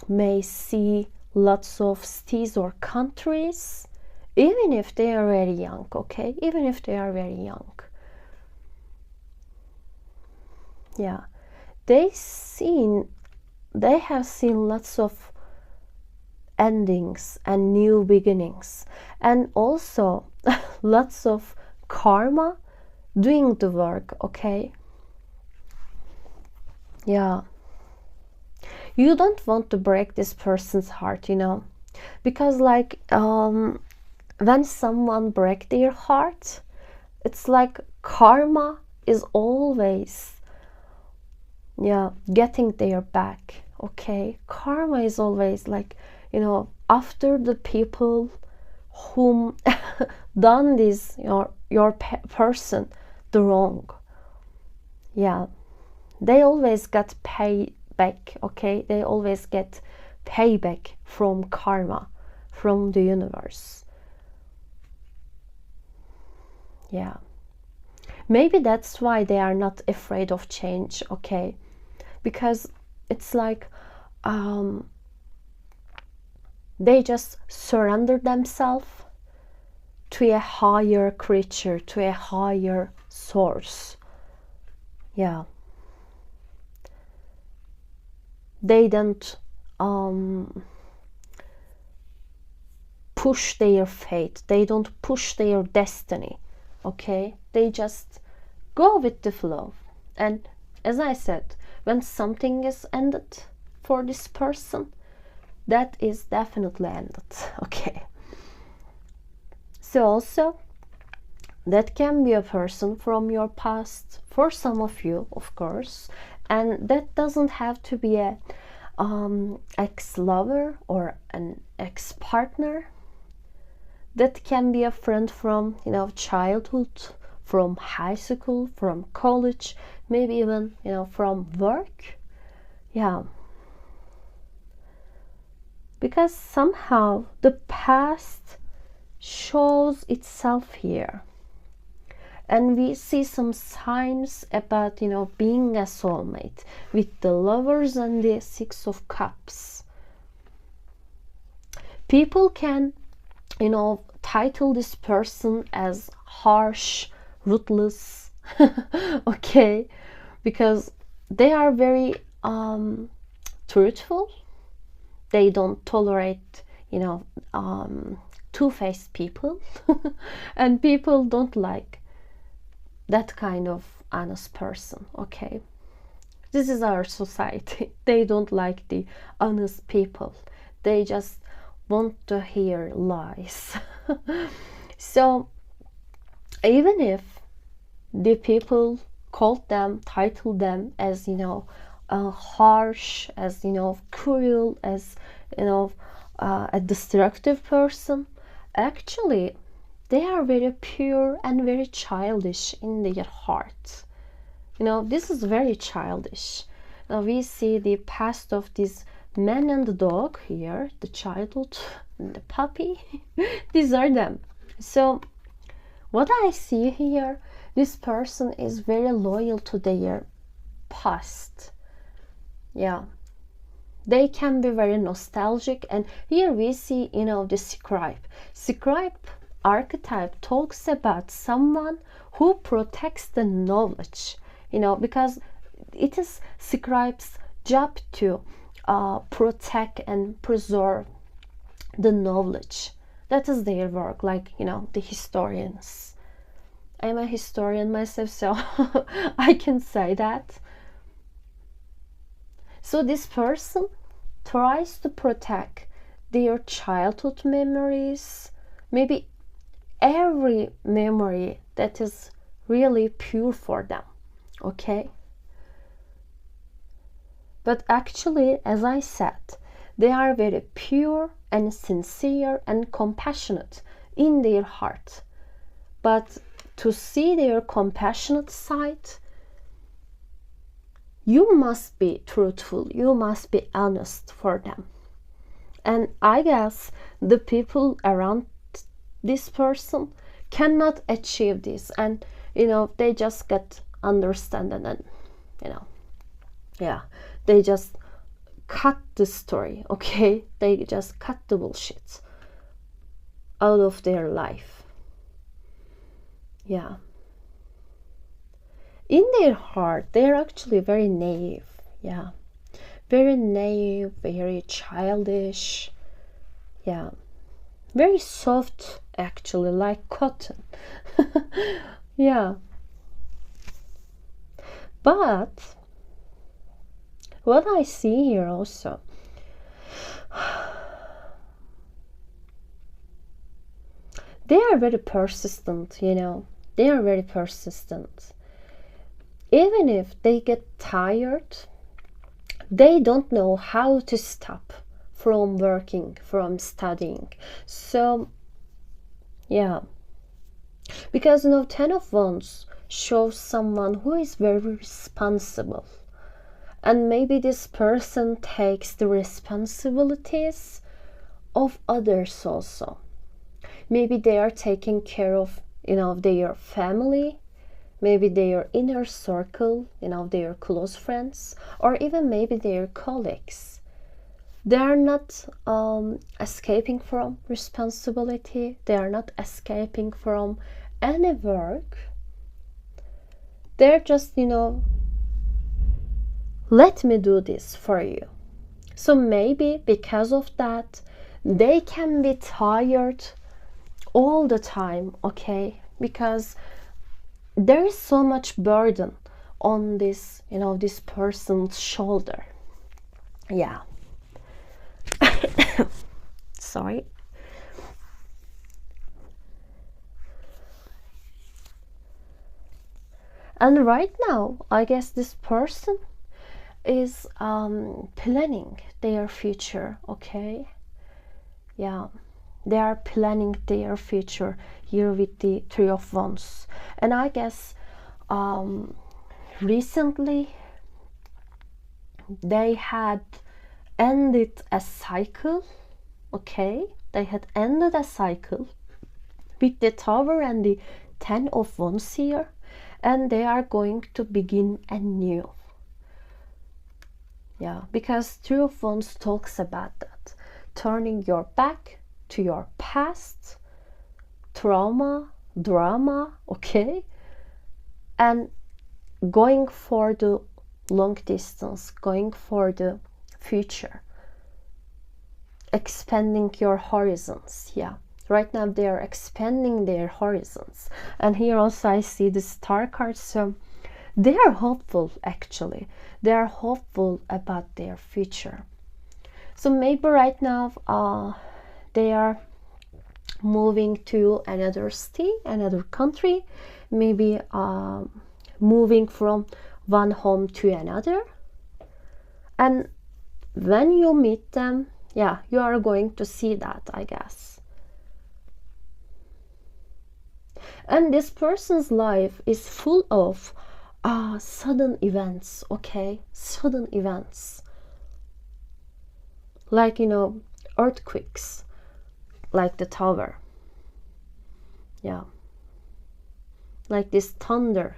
may see lots of cities or countries, even if they are very young, okay? Even if they are very young. Yeah. They have seen lots of endings and new beginnings, and also lots of karma doing the work, okay? Yeah. You don't want to break this person's heart, because like when someone breaks their heart, it's like karma is always getting their back, okay? Karma is always like, after the people whom done this, your person the wrong. Yeah, they always get payback, okay? They always get payback from karma, from the universe. Yeah. Maybe that's why they are not afraid of change, okay? Because it's like they just surrender themselves to a higher creature, to a higher source. Yeah. They don't push their fate. They don't push their destiny, okay? They just go with the flow. And as I said, when something is ended for this person, that is definitely ended, okay? So also, that can be a person from your past, for some of you, of course, and that doesn't have to be a ex-lover or an ex-partner. That can be a friend from, childhood, from high school, from college, maybe even, from work. Yeah. Because somehow the past shows itself here. And we see some signs about, being a soulmate with the Lovers and the Six of Cups. People can, title this person as harsh, ruthless, okay, because they are very truthful. They don't tolerate, two-faced people, and people don't like that kind of honest person, okay? This is our society. They don't like the honest people. They just want to hear lies. So even if the people title them as, harsh, as, cruel, as, a destructive person, actually they are very pure and very childish in their heart. This is very childish. We see the past of this man and the dog here, the childhood, the puppy. These are them. So what I see here, this person is very loyal to their past. Yeah. They can be very nostalgic, and here we see, the scribe. Scribe archetype talks about someone who protects the knowledge, because it is scribe's job to protect and preserve the knowledge. That is their work, like, the historians. I'm a historian myself, so I can say that. So this person tries to protect their childhood memories, maybe every memory that is really pure for them, okay? But actually, as I said, they are very pure and sincere and compassionate in their heart. But to see their compassionate side, you must be truthful, you must be honest for them. And I guess the people around this person cannot achieve this, and they just get understanding, and they just cut the story, okay? They just cut the bullshit out of their life. Yeah. In their heart, they're actually very naive. Yeah. Very naive, very childish. Yeah. Very soft, actually, like cotton. Yeah. But what I see here also, they are very persistent, They are very persistent. Even if they get tired, they don't know how to stop from working, from studying. So, yeah. Because, Ten of Wands shows someone who is very responsible. And maybe this person takes the responsibilities of others also. Maybe they are taking care of, their family, maybe their inner circle, their close friends, or even maybe their colleagues. They are not escaping from responsibility. They are not escaping from any work. They're just, let me do this for you. So maybe because of that, they can be tired all the time, okay? Because there is so much burden on this, this person's shoulder. Yeah. Sorry. And right now, I guess this person is planning their future, okay? Yeah, they are planning their future here with the Three of Wands. And I guess recently they had ended a cycle, okay? They had ended a cycle with the Tower and the Ten of Wands here, and they are going to begin anew. Yeah, because Three of Wands talks about that. Turning your back to your past, trauma, drama, okay? And going for the long distance, going for the future. Expanding your horizons, yeah. Right now they are expanding their horizons. And here also I see the star cards, so they are hopeful actually. They are hopeful about their future. So maybe right now they are moving to another city, another country, maybe moving from one home to another. And when you meet them, yeah, you are going to see that, I guess. And this person's life is full of sudden events, okay? Sudden events. Like, earthquakes, like the Tower. Yeah. Like this thunder.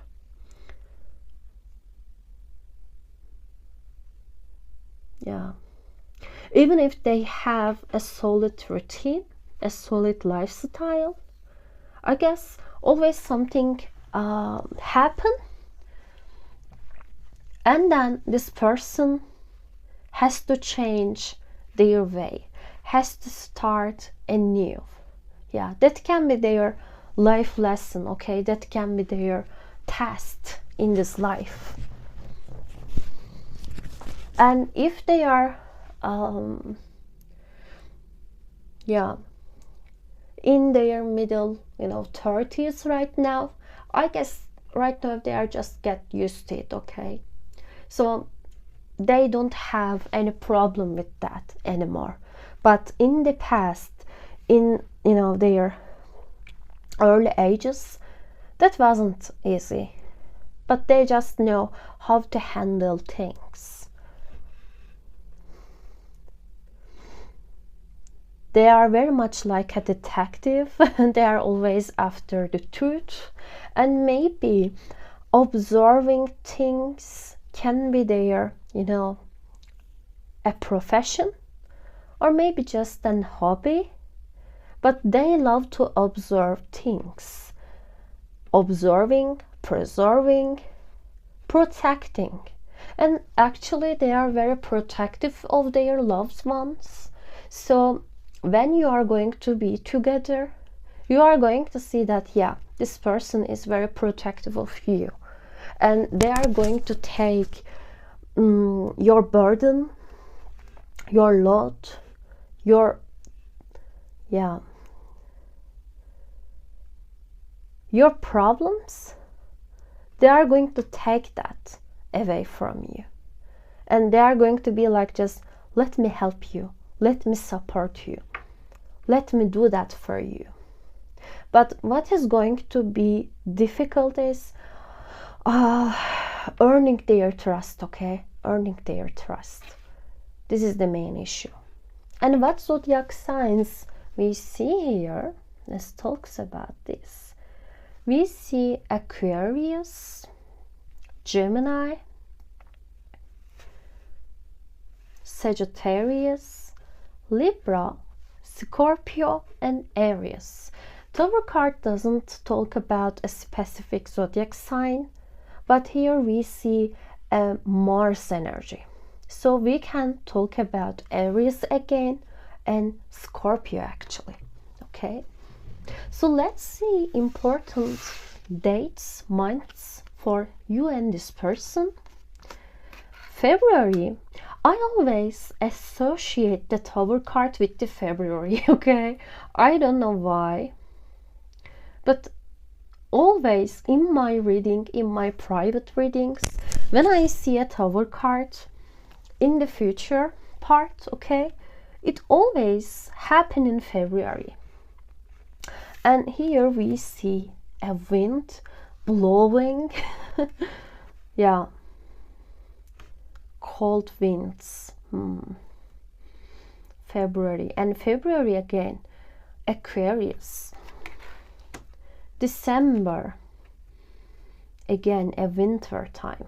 Yeah. Even if they have a solid routine, a solid lifestyle, I guess always something happen, and then this person has to change their way, has to start anew. Yeah, that can be their life lesson, okay? That can be their test in this life. And if they are in their middle 30s right now, I guess right now they are just get used to it, okay? So they don't have any problem with that anymore. But in the past, in their early ages, that wasn't easy. But they just know how to handle things. They are very much like a detective. They are always after the truth. And maybe observing things can be their, a profession, or maybe just an hobby. But they love to observe things. Observing, preserving, protecting. And actually they are very protective of their loved ones. So when you are going to be together, you are going to see that, yeah, this person is very protective of you. And they are going to take your burden, your load, your problems. They are going to take that away from you. And they are going to be like, just let me help you. Let me support you. Let me do that for you. But what is going to be difficult is earning their trust, okay? Earning their trust. This is the main issue. And what zodiac signs we see here? Let's talk about this. We see Aquarius, Gemini, Sagittarius, Libra, Scorpio, and Aries. Tarot card doesn't talk about a specific zodiac sign, but here we see a Mars energy. So we can talk about Aries again and Scorpio actually. Okay, so let's see important dates, months for you and this person. February, I always associate the Tower card with the February, okay? I don't know why, but always in my reading, in my private readings, when I see a Tower card in the future part, okay, it always happen in February. And here we see a wind blowing. Yeah, cold winds. February, and February again, Aquarius. December, again a winter time,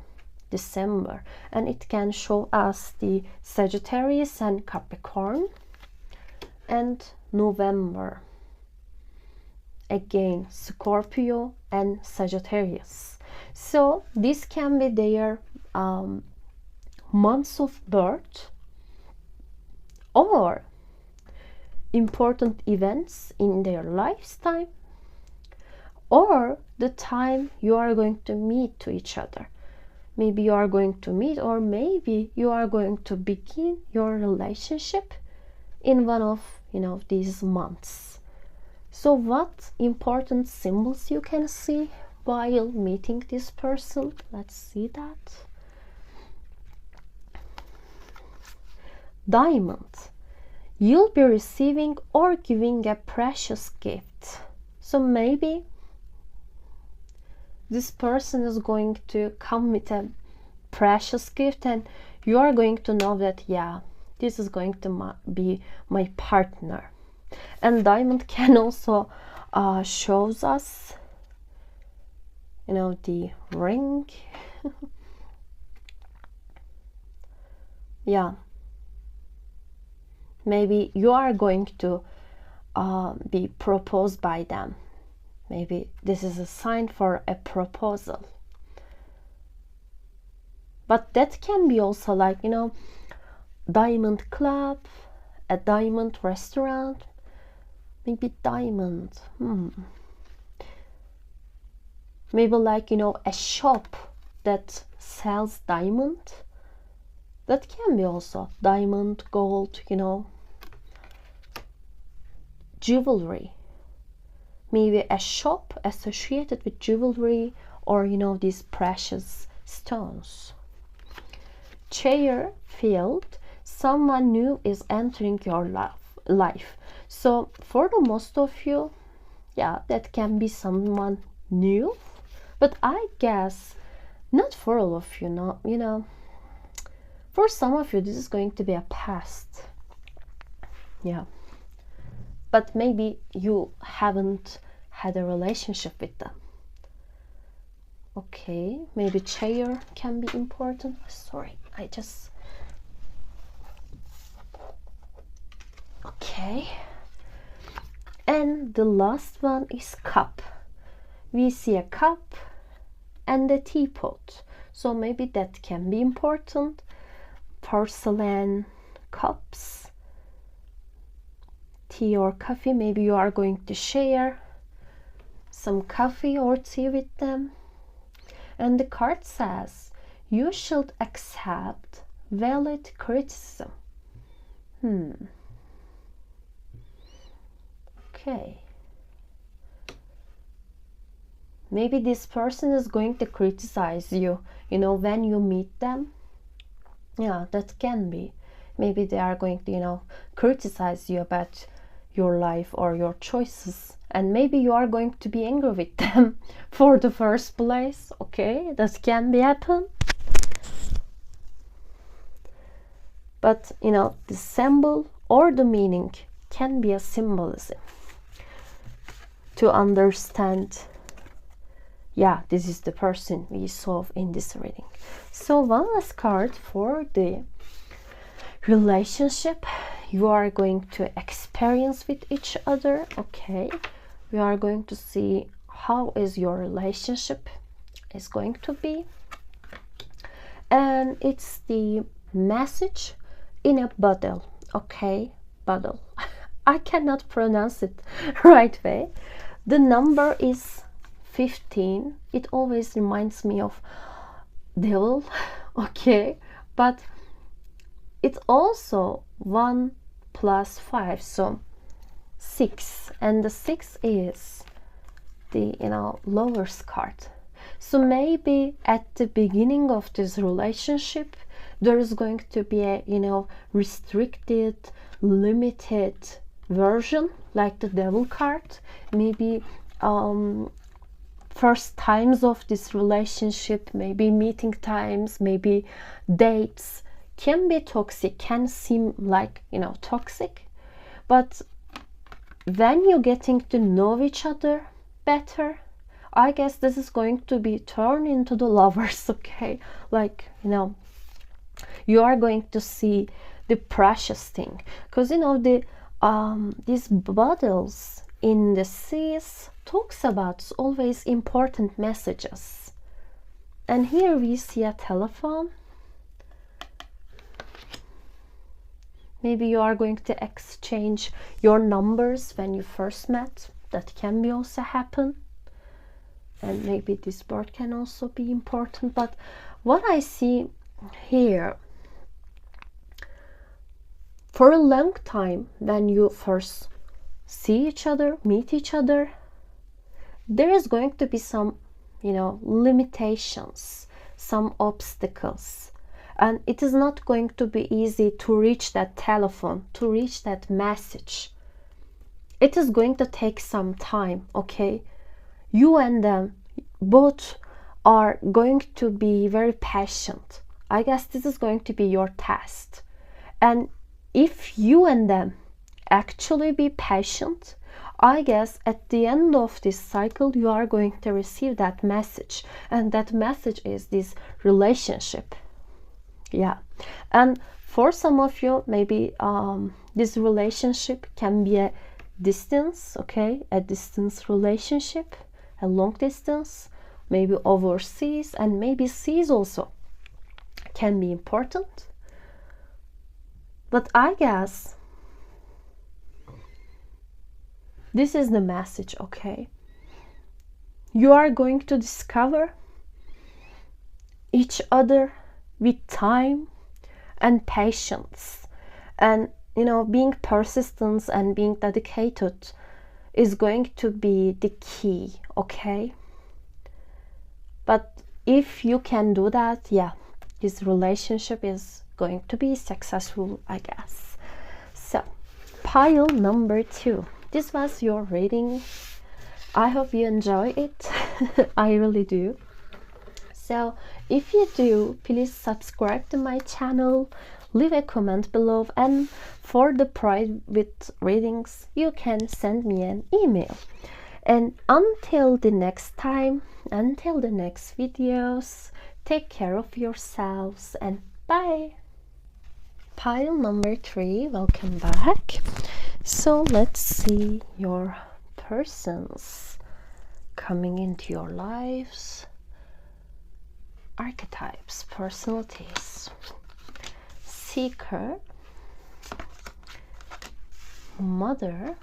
December, and it can show us the Sagittarius and Capricorn. And November, again Scorpio and Sagittarius. So this can be their months of birth or important events in their lifetime, or the time you are going to meet to each other. Maybe you are going to meet, or maybe you are going to begin your relationship in one of these months. So what important symbols you can see while meeting this person? Let's see that. Diamond. You'll be receiving or giving a precious gift. So maybe this person is going to come with a precious gift, and you are going to know that, yeah, this is going to be my partner. And diamond can also shows us, the ring. Yeah, maybe you are going to be proposed by them. Maybe this is a sign for a proposal. But that can be also like, diamond club, a diamond restaurant, maybe diamond. Maybe like, a shop that sells diamond. That can be also diamond, gold, jewelry. Maybe a shop associated with jewelry, or these precious stones. Chair, field, someone new is entering your life. So for the most of you, yeah, that can be someone new, but I guess not for all of you. For some of you, this is going to be a past. Yeah. But maybe you haven't had a relationship with them. Okay, maybe chair can be important. Sorry, okay. And the last one is cup. We see a cup and a teapot. So maybe that can be important. Porcelain cups, tea or coffee. Maybe you are going to share some coffee or tea with them. And the card says, you should accept valid criticism. Okay. Maybe this person is going to criticize you, when you meet them. Yeah, that can be. Maybe they are going to, criticize you about your life or your choices, and maybe you are going to be angry with them for the first place. Okay, that can be happen. But you know, the symbol or the meaning can be a symbolism to understand, yeah, this is the person we saw in this reading. So one last card for the relationship you are going to experience with each other. Okay, we are going to see how is your relationship is going to be, and it's the message in a bottle. Okay, bottle. I cannot pronounce it right way. The number is 15. It always reminds me of devil. Okay, but it's also 1 plus 5, so 6, and the 6 is the, you know, Lover's card. So maybe at the beginning of this relationship there is going to be a, you know, restricted, limited version like the devil card. Maybe first times of this relationship, maybe meeting times, maybe dates can be toxic, can seem like, you know, toxic, but when you're getting to know each other better, I guess this is going to be turned into the lovers. Okay, like, you know, you are going to see the precious thing, because you know the these bottles in the seas talks about always important messages, and here we see a telephone. Maybe you are going to exchange your numbers when you first met. That can be also happen. And maybe this bird can also be important. But what I see here, for a long time, when you first see each other, meet each other, there is going to be some, you know, limitations, some obstacles. And it is not going to be easy to reach that telephone, to reach that message. It is going to take some time, okay? You and them both are going to be very patient. I guess this is going to be your test. And if you and them actually be patient, I guess at the end of this cycle you are going to receive that message. And that message is this relationship. Yeah, and for some of you, maybe this relationship can be a distance, okay, a distance relationship, a long distance, maybe overseas, and maybe seas also can be important. But I guess this is the message, okay? You are going to discover each other with time and patience, and you know, being persistent and being dedicated is going to be the key, okay? But if you can do that, yeah, this relationship is going to be successful, I guess. So pile number 2, this was your reading. I hope you enjoy it. I really do. So if you do, please subscribe to my channel, leave a comment below, and for the private readings you can send me an email. And until the next time, until the next videos, take care of yourselves and bye. Pile number 3, welcome back. So let's see your persons coming into your lives. Archetypes, personalities, seeker, mother,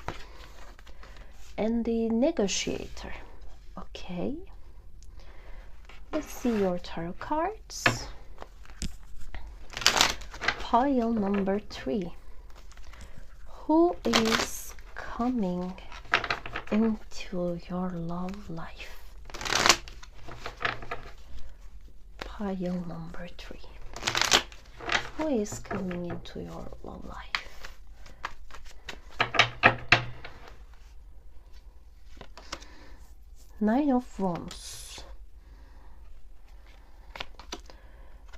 and the negotiator. Okay, let's see your tarot cards. Pile number 3, who is coming into your love life? Pile number 3, who is coming into your love life? Nine of Wands,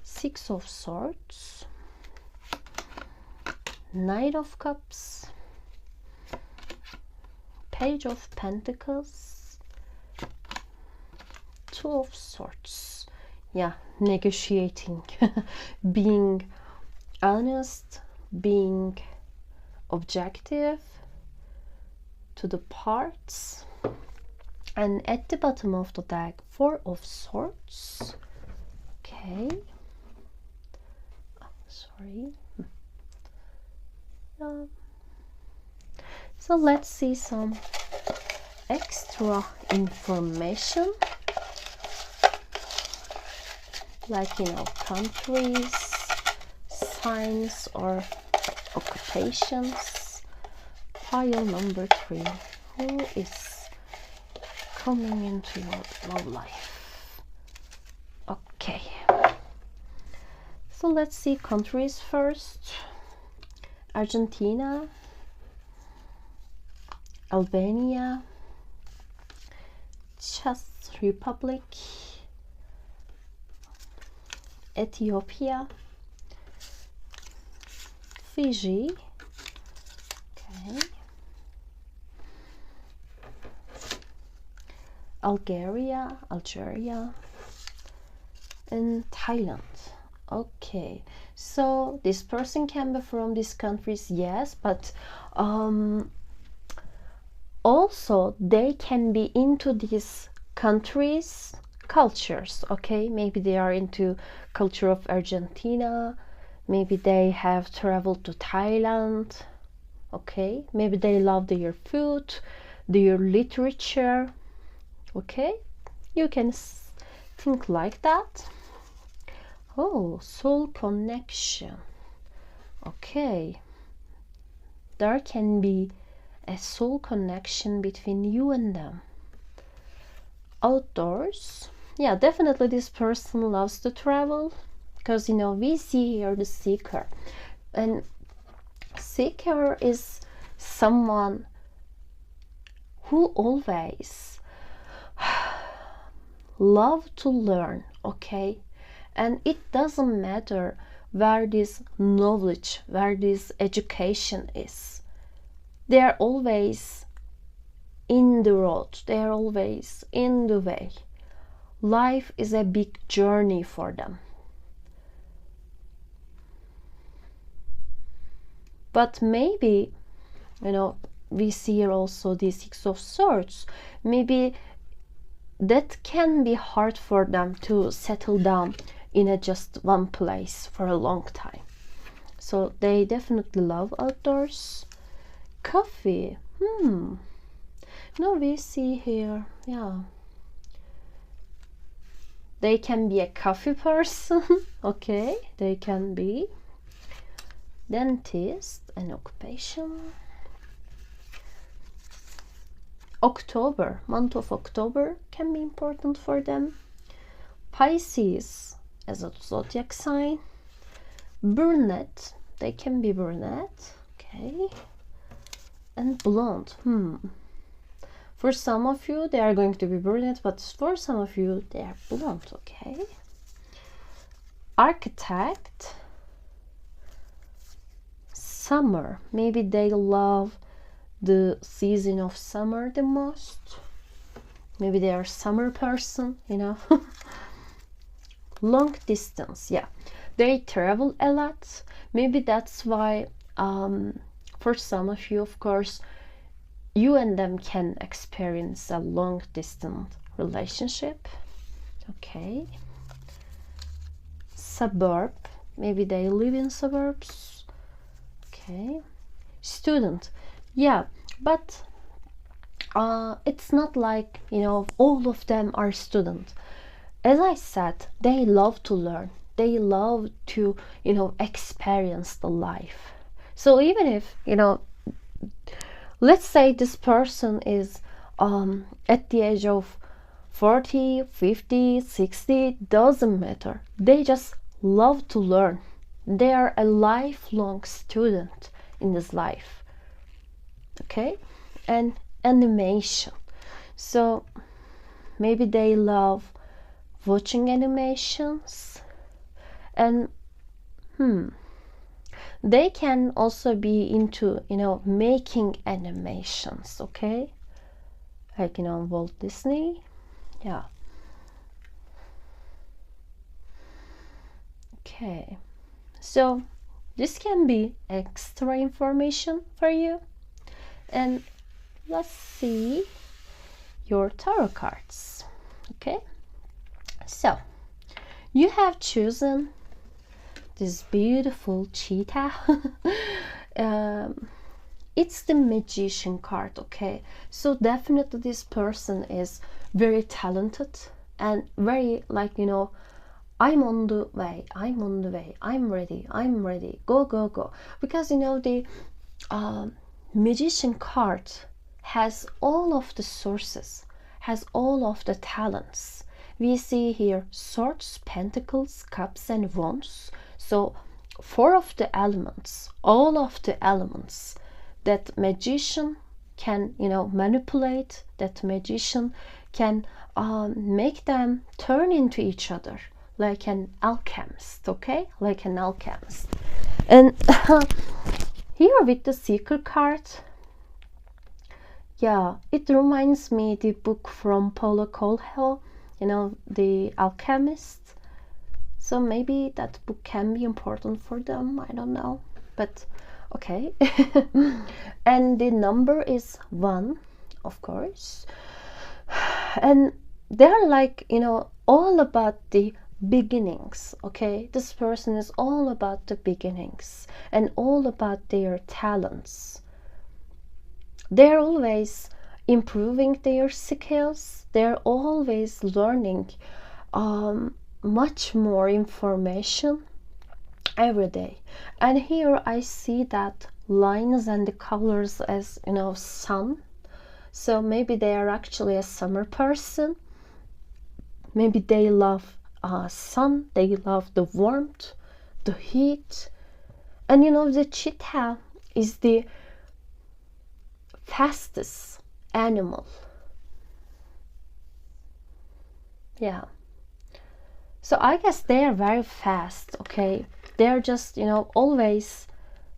Six of Swords, Knight of Cups, Page of Pentacles, Two of Swords. Yeah, negotiating, being honest, being objective to the parts. And at the bottom of the deck, Four of Swords. Okay. Oh, sorry. So let's see some extra information, like, you know, countries, signs, or occupations. Pile number 3. Who is coming into your love life? Okay. So let's see countries first. Argentina, Albania, Czech Republic, Ethiopia, Fiji, okay, Algeria, and Thailand. Okay, so this person can be from these countries, yes, but also they can be into these countries' cultures. Okay, maybe they are into culture of Argentina, maybe they have traveled to Thailand. Okay, maybe they love their food, their literature. Okay, you can think like that. Oh, soul connection. Okay, there can be a soul connection between you and them. Outdoors. Yeah, definitely this person loves to travel, because, you know, we see here the seeker, and seeker is someone who always love to learn. Okay, and it doesn't matter where this knowledge, where this education is, they are always in the road, they are always in the way. Life is a big journey for them. But maybe, you know, we see here also the Six of Swords. Maybe that can be hard for them to settle down in a just one place for a long time. So they definitely love outdoors. Coffee. No, we see here, yeah, they can be a coffee person. Okay, they can be dentist, an occupation. October, month of October can be important for them. Pisces as a zodiac sign. Brunette, they can be brunette. Okay, and blonde. For some of you they are going to be brunette, but for some of you they are blonde. Okay. Architect. Summer, maybe they love the season of summer the most. Maybe they are a summer person, you know. Long distance, yeah, they travel a lot. Maybe that's why for some of you, of course, you and them can experience a long distance relationship. Okay. Suburb, maybe they live in suburbs. Okay. Student, yeah, but it's not like, you know, all of them are students. As I said, they love to learn, they love to, you know, experience the life. So even if, you know, let's say this person is at the age of 40, 50, 60, doesn't matter, they just love to learn. They are a lifelong student in this life. Okay. And animation, so maybe they love watching animations, and they can also be into, making animations, okay? Like, Walt Disney. Yeah. Okay. So this can be extra information for you. And let's see your tarot cards. Okay. So you have chosen this beautiful cheetah. It's the Magician card, okay? So definitely this person is very talented and very, like, I'm on the way, I'm ready, go, go, go. Because, the Magician card has all of the sources, has all of the talents. We see here swords, pentacles, cups, and wands. So 4 of the elements, all of the elements that magician can, manipulate, that magician can make them turn into each other, like an alchemist, okay? Like an alchemist. And here with the Seeker card, yeah, it reminds me the book from Paulo Coelho, The Alchemist. So maybe that book can be important for them, I don't know. But okay. And the number is 1, of course. And they're like, all about the beginnings, okay? This person is all about the beginnings and all about their talents. They're always improving their skills. They're always learning much more information every day. And here I see that lines and the colors as, sun. So maybe they are actually a summer person. Maybe they love sun, they love the warmth, the heat. And the cheetah is the fastest animal. Yeah. So I guess they are very fast, okay? They're just, always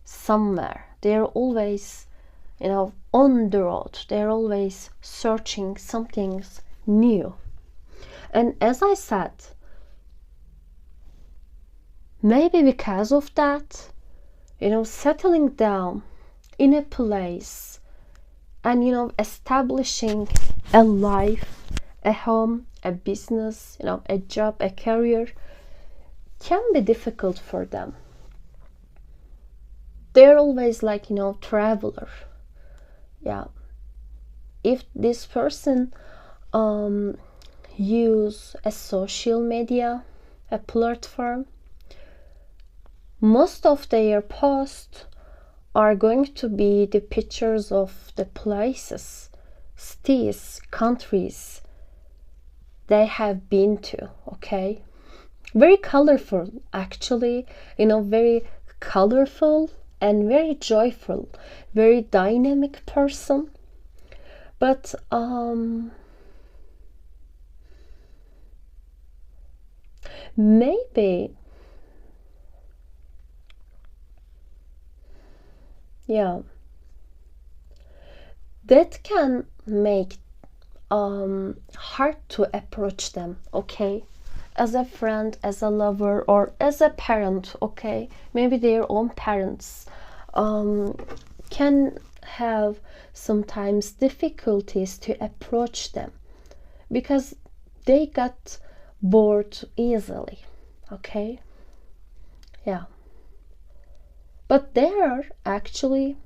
somewhere. They're always, on the road. They're always searching something new. And as I said, maybe because of that, settling down in a place and, establishing a life, a home, a business, a job, a career can be difficult for them. They're always like, traveler. Yeah. If this person use a social media, a platform, most of their posts are going to be the pictures of the places, cities, countries they have been to, okay? Very colorful, actually, very colorful and very joyful, very dynamic person. But maybe, yeah, that can make hard to approach them, okay? As a friend, as a lover, or as a parent, okay? Maybe their own parents can have sometimes difficulties to approach them because they got bored easily, okay? Yeah. But they are actually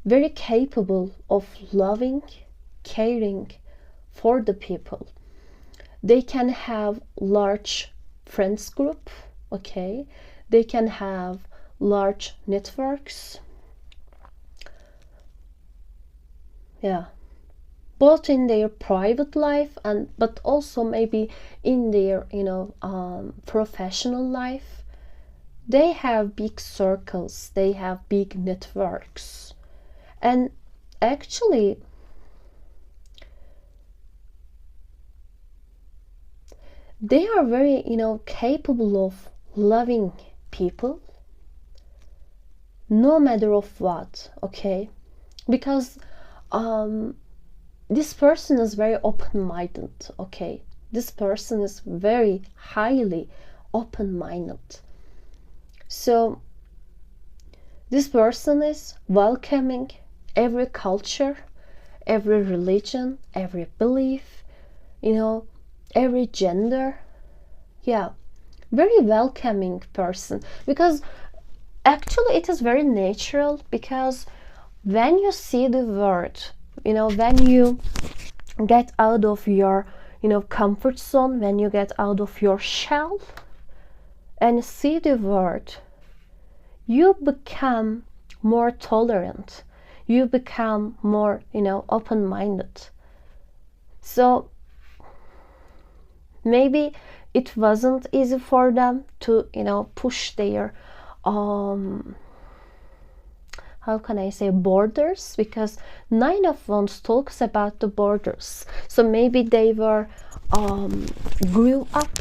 very capable of loving, caring for the people. They can have large friends group, okay? They can have large networks. Yeah. Both in their private life but also maybe in their, professional life. They have big circles, they have big networks. And actually, they are very, capable of loving people no matter of what, okay? Because this person is very open-minded, okay? This person is very highly open-minded. So this person is welcoming every culture, every religion, every belief, every gender. Yeah, very welcoming person. Because actually it is very natural, because when you see the world, when you get out of your, comfort zone, when you get out of your shell and see the world, you become more tolerant. You become more, open-minded. So maybe it wasn't easy for them to, push their how can I say, borders, because Nine of Wands talks about the borders. So maybe they were grew up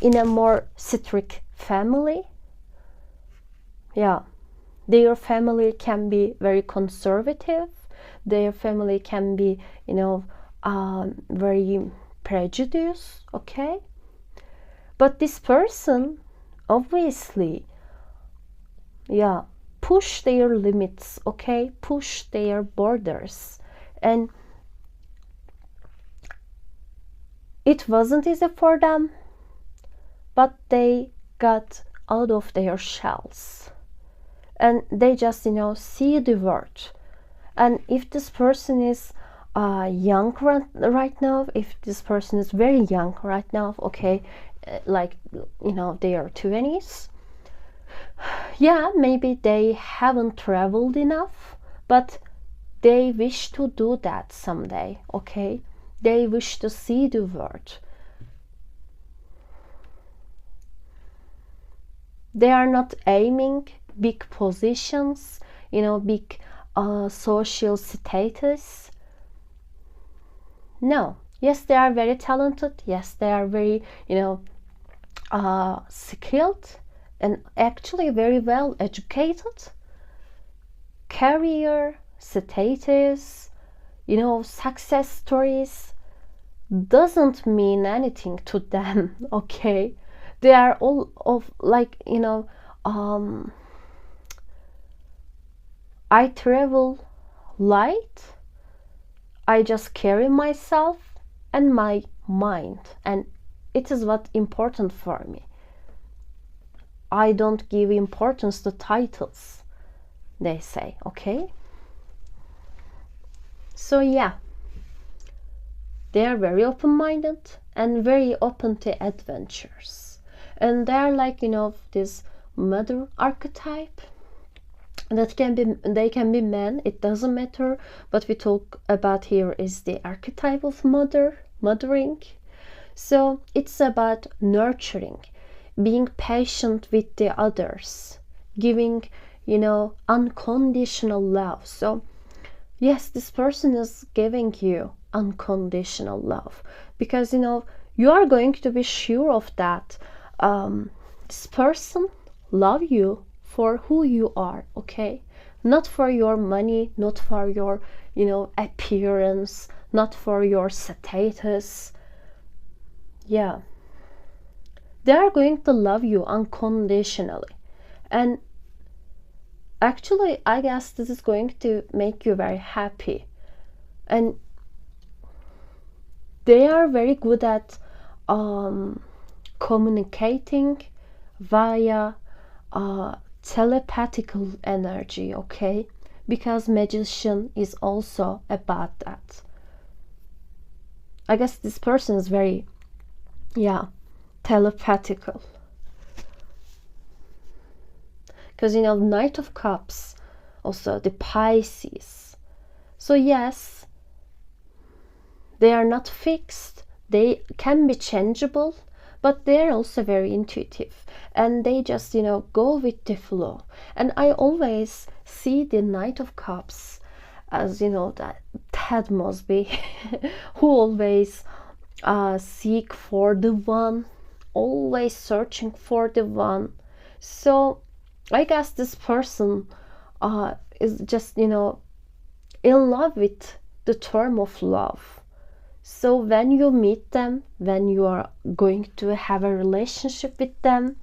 in a more strict family. Yeah, their family can be very conservative. Their family can be, very prejudiced, okay? But this person, obviously, yeah, push their limits, okay? Push their borders. And it wasn't easy for them, but they got out of their shells. And they just, see the world. And if this person is young right now, if this person is very young right now, okay, like, they are 20s, yeah, maybe they haven't traveled enough, but they wish to do that someday, okay? They wish to see the world. They are not aiming big positions, big social status. No. Yes, they are very talented. Yes, they are very, skilled and actually very well educated. Career, status, success stories doesn't mean anything to them, okay? They are all of like, I travel light, I just carry myself and my mind, and it is what important for me. I don't give importance to titles, they say, okay? So yeah, they are very open-minded and very open to adventures. And they are like, this mother archetype. That they can be men, it doesn't matter. What we talk about here is the archetype of mothering. So it's about nurturing, being patient with the others, giving, unconditional love. So yes, this person is giving you unconditional love, because you are going to be sure of that. This person love you for who you are, okay? Not for your money, not for your, appearance, not for your status. Yeah, they are going to love you unconditionally. And actually, I guess this is going to make you very happy. And they are very good at communicating via telepathical energy, okay? Because magician is also about that. I guess this person is very, telepathical. Because, Knight of Cups, also the Pisces. So yes, they are not fixed. They can be changeable, but they're also very intuitive. And they just, go with the flow. And I always see the Knight of Cups as, that Ted Mosby, who always seek for the one, always searching for the one. So I guess this person is just, you know, in love with the term of love. So when you meet them, when you are going to have a relationship with them,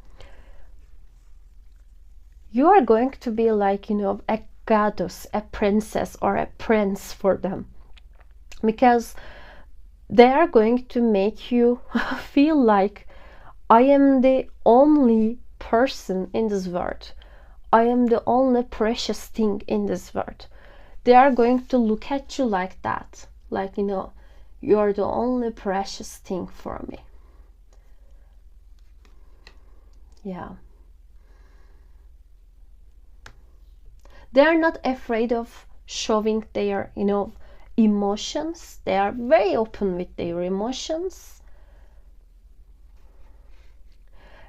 you are going to be like, you know, a goddess, a princess, or a prince for them, because they are going to make you feel like, I am the only person in this world. I am the only precious thing in this world. They are going to look at you like that, like, you know, you're the only precious thing for me. Yeah. They are not afraid of showing their, you know, emotions. They are very open with their emotions.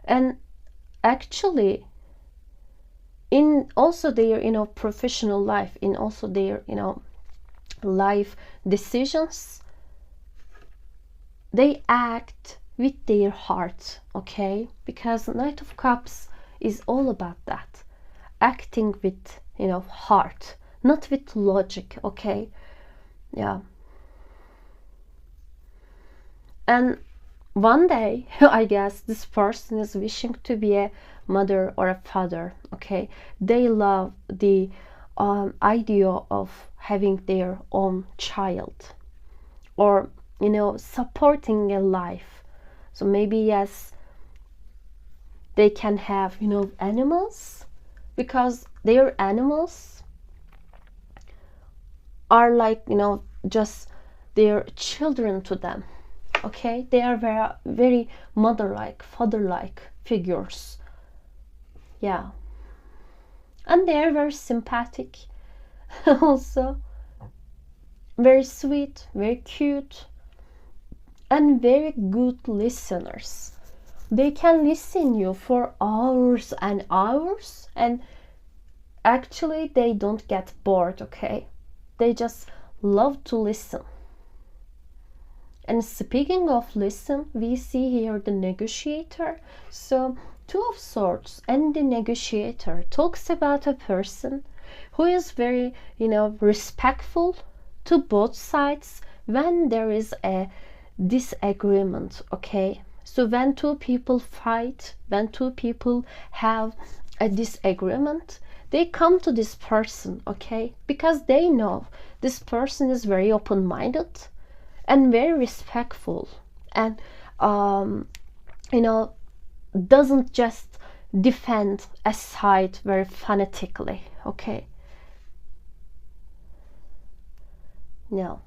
And actually, in also their, you know, professional life, in also their, you know, life decisions, they act with their heart, okay? Because Knight of Cups is all about that. Acting with, you know, heart, not with logic, okay? Yeah. And one day, I guess, this person is wishing to be a mother or a father, okay? They love the idea of having their own child, or, you know, supporting a life. So maybe, yes, they can have, you know, animals, because their animals are like, you know, just their children to them, okay? They are very, very mother-like, father-like figures. Yeah. And they are very sympathetic also, very sweet, very cute, and very good listeners. They can listen you for hours and hours, and actually they don't get bored, okay? They just love to listen. And speaking of listen, we see here the negotiator. So Two of Swords and the negotiator talks about a person who is very, you know, respectful to both sides when there is a disagreement, okay? So when two people fight, when two people have a disagreement, they come to this person, okay? Because they know this person is very open-minded and very respectful, and you know, doesn't just defend a side very fanatically, okay? No,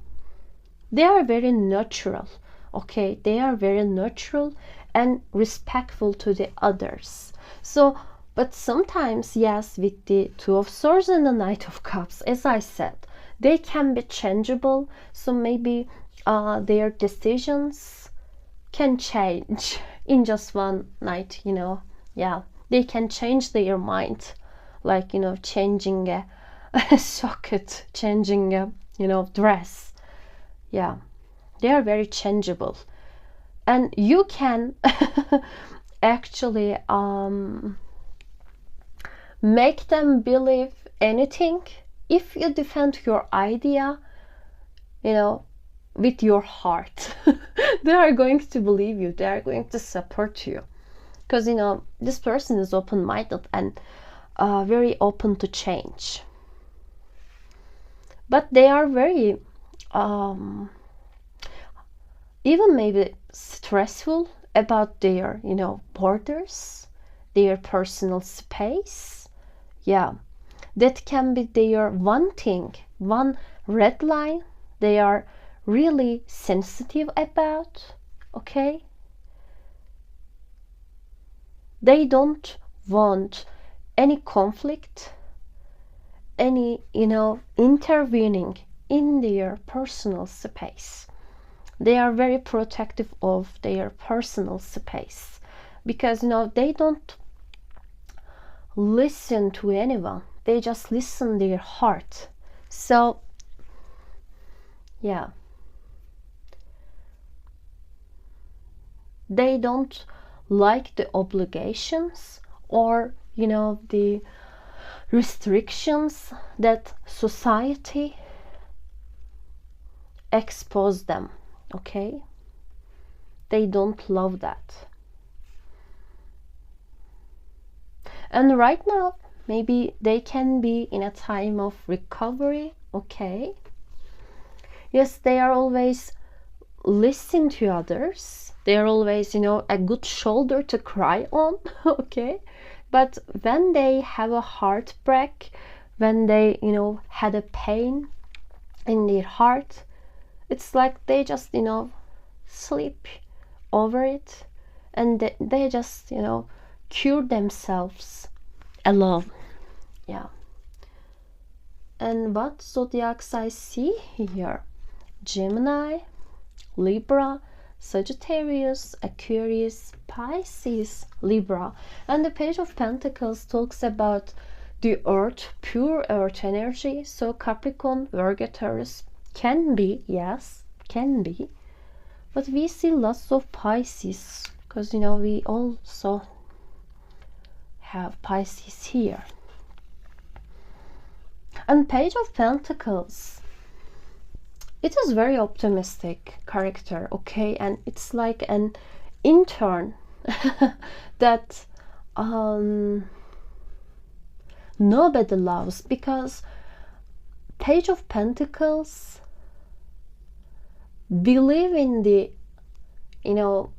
they are very natural, okay? They are very natural and respectful to the others. So, but sometimes, yes, with the Two of Swords and the Knight of Cups, as I said, they can be changeable. So maybe their decisions can change in just one night, you know. Yeah, they can change their mind, like, you know, changing a socket, changing a, you know, dress. Yeah, they are very changeable, and you can actually make them believe anything if you defend your idea, you know, with your heart. They are going to believe you, they are going to support you, because, you know, this person is open-minded and very open to change. But they are very even maybe stressful about their, you know, borders, their personal space. Yeah, that can be their one thing, one red line they are really sensitive about, okay? They don't want any conflict, any, you know, intervening in their personal space. They are very protective of their personal space, because, you know, they don't listen to anyone, they just listen their heart. So yeah, they don't like the obligations or, you know, the restrictions that society expose them. Okay, they don't love that. And right now maybe they can be in a time of recovery. Okay, yes, they are always listening to others, they are always, you know, a good shoulder to cry on. Okay, but when they have a heartbreak, when they, you know, had a pain in their heart, it's like they just, you know, sleep over it, and they just, you know, cure themselves alone. Yeah. And what zodiacs I see here? Gemini, Libra, Sagittarius, Aquarius, Pisces, Libra. And the Page of Pentacles talks about the earth, pure earth energy. So Capricorn, Virgo, Taurus can be, yes, can be. But we see lots of Pisces, because, you know, we also have Pisces here. And Page of Pentacles, it is very optimistic character, okay, and it's like an intern that nobody loves, because Page of Pentacles believe in the, you know,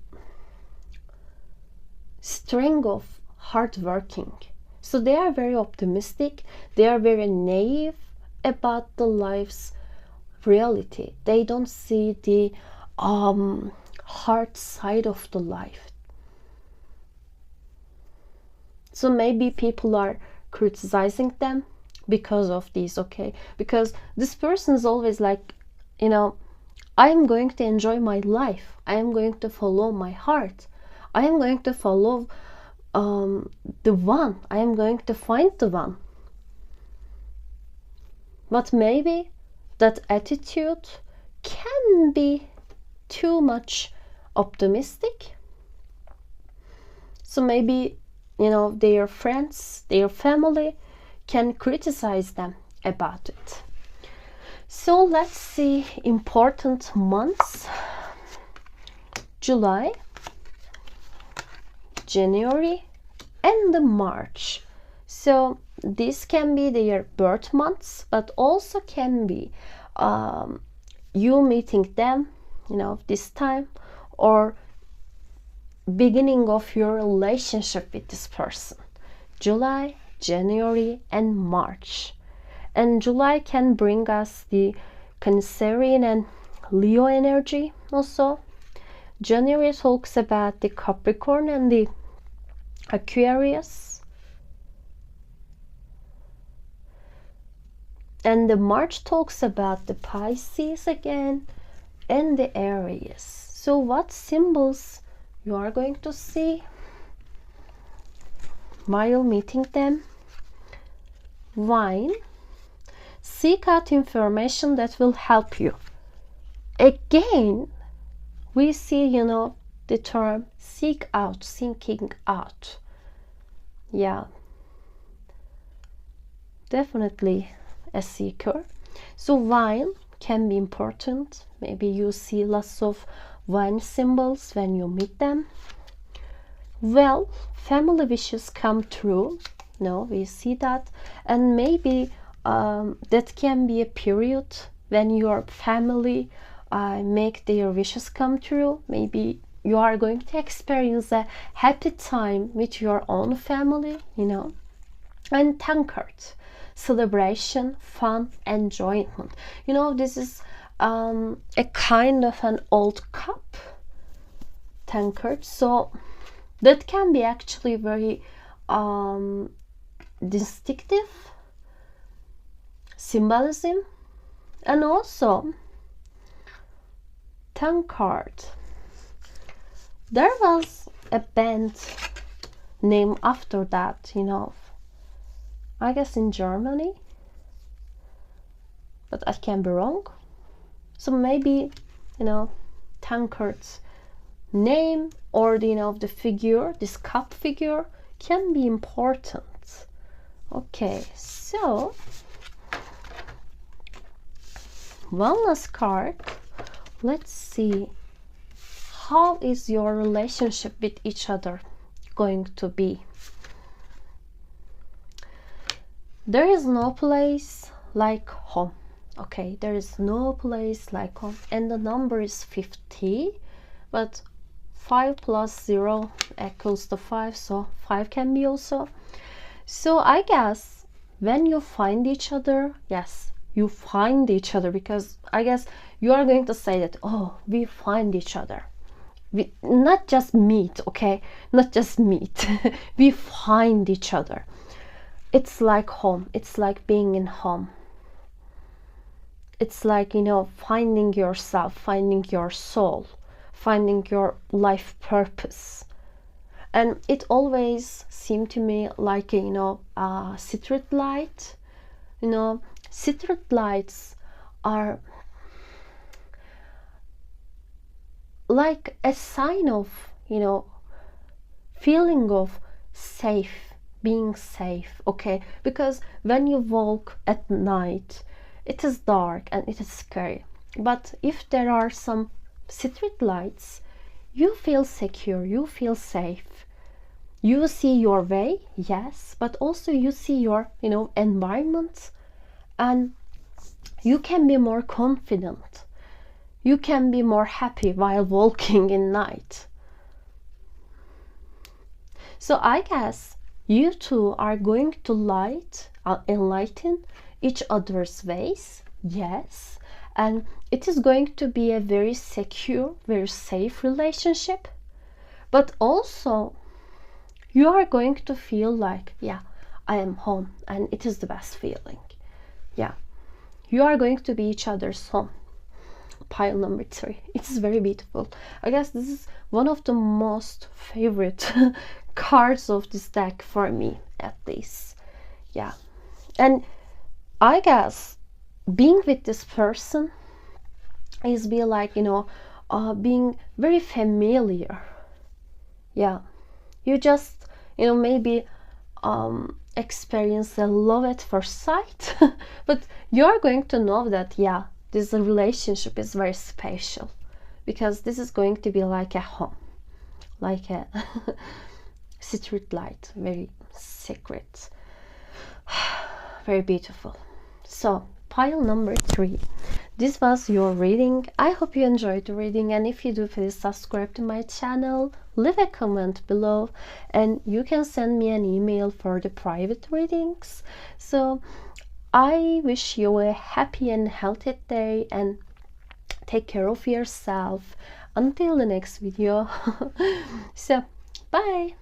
strength of hard working. So they are very optimistic, they are very naive about the life's reality. They don't see the hard side of the life. So maybe people are criticizing them because of this, okay, because this person is always like, you know, I am going to enjoy my life, I am going to follow my heart, I am going to follow the one, I am going to find the one. But maybe that attitude can be too much optimistic. So maybe, you know, their friends, their family can criticize them about it. So let's see important months. July, January, and March. So this can be their birth months, but also can be you meeting them, you know, this time, or beginning of your relationship with this person. July, January, and March. And July can bring us the Cancerian and Leo energy also. January talks about the Capricorn and the Aquarius. And the March talks about the Pisces again and the Aries. So what symbols you are going to see while meeting them? Wine. Seek out information that will help you. Again, we see, you know, the term seek out, seeking out. Yeah, definitely a seeker. So wine can be important. Maybe you see lots of wine symbols when you meet them. Well, family wishes come true. No, we see that. And maybe that can be a period when your family make their wishes come true. Maybe you are going to experience a happy time with your own family, you know. And tankard, celebration, fun, enjoyment. You know, this is a kind of an old cup, tankard. So that can be actually very distinctive symbolism. And also tankard, there was a band named after that, you know, I guess in Germany, but I can be wrong. So maybe, you know, tankards name or the figure, this cup figure, can be important. Okay, so one last card. Let's see, how is your relationship with each other going to be? There is no place like home. Okay, there is no place like home, and the number is 50, but 5 plus 0 equals to 5, so 5 can be also. So I guess when you find each other, yes, you find each other, because I guess you are going to say that, oh, we find each other. We not just meet, okay, not just meet. We find each other. It's like home. It's like being in home. It's like, finding yourself, finding your soul, finding your life purpose. And it always seemed to me like a street light. Street lights are like a sign of feeling of safe, being safe, okay? Because when you walk at night, it is dark and it is scary. But if there are some street lights, you feel secure, you feel safe. You see your way, yes, but also you see your environment, and you can be more confident. You can be more happy while walking in night. So I guess you two are going to enlighten each other's ways, yes, and it is going to be a very secure, very safe relationship. But also you are going to feel like, yeah, I am home, and it is the best feeling. Yeah, you are going to be each other's home. Pile number 3. It is very beautiful. I guess this is one of the most favorite cards of this deck for me, at least. Yeah, and I guess being with this person is being very familiar. Yeah, you just maybe experience a love at first sight, but you're going to know that, yeah, this relationship is very special, because this is going to be like a home, like a street light, very secret, very beautiful. So pile number 3, this was your reading. I hope you enjoyed the reading, and if you do, please subscribe to my channel, leave a comment below, and you can send me an email for the private readings. So I wish you a happy and healthy day, and take care of yourself until the next video. So bye.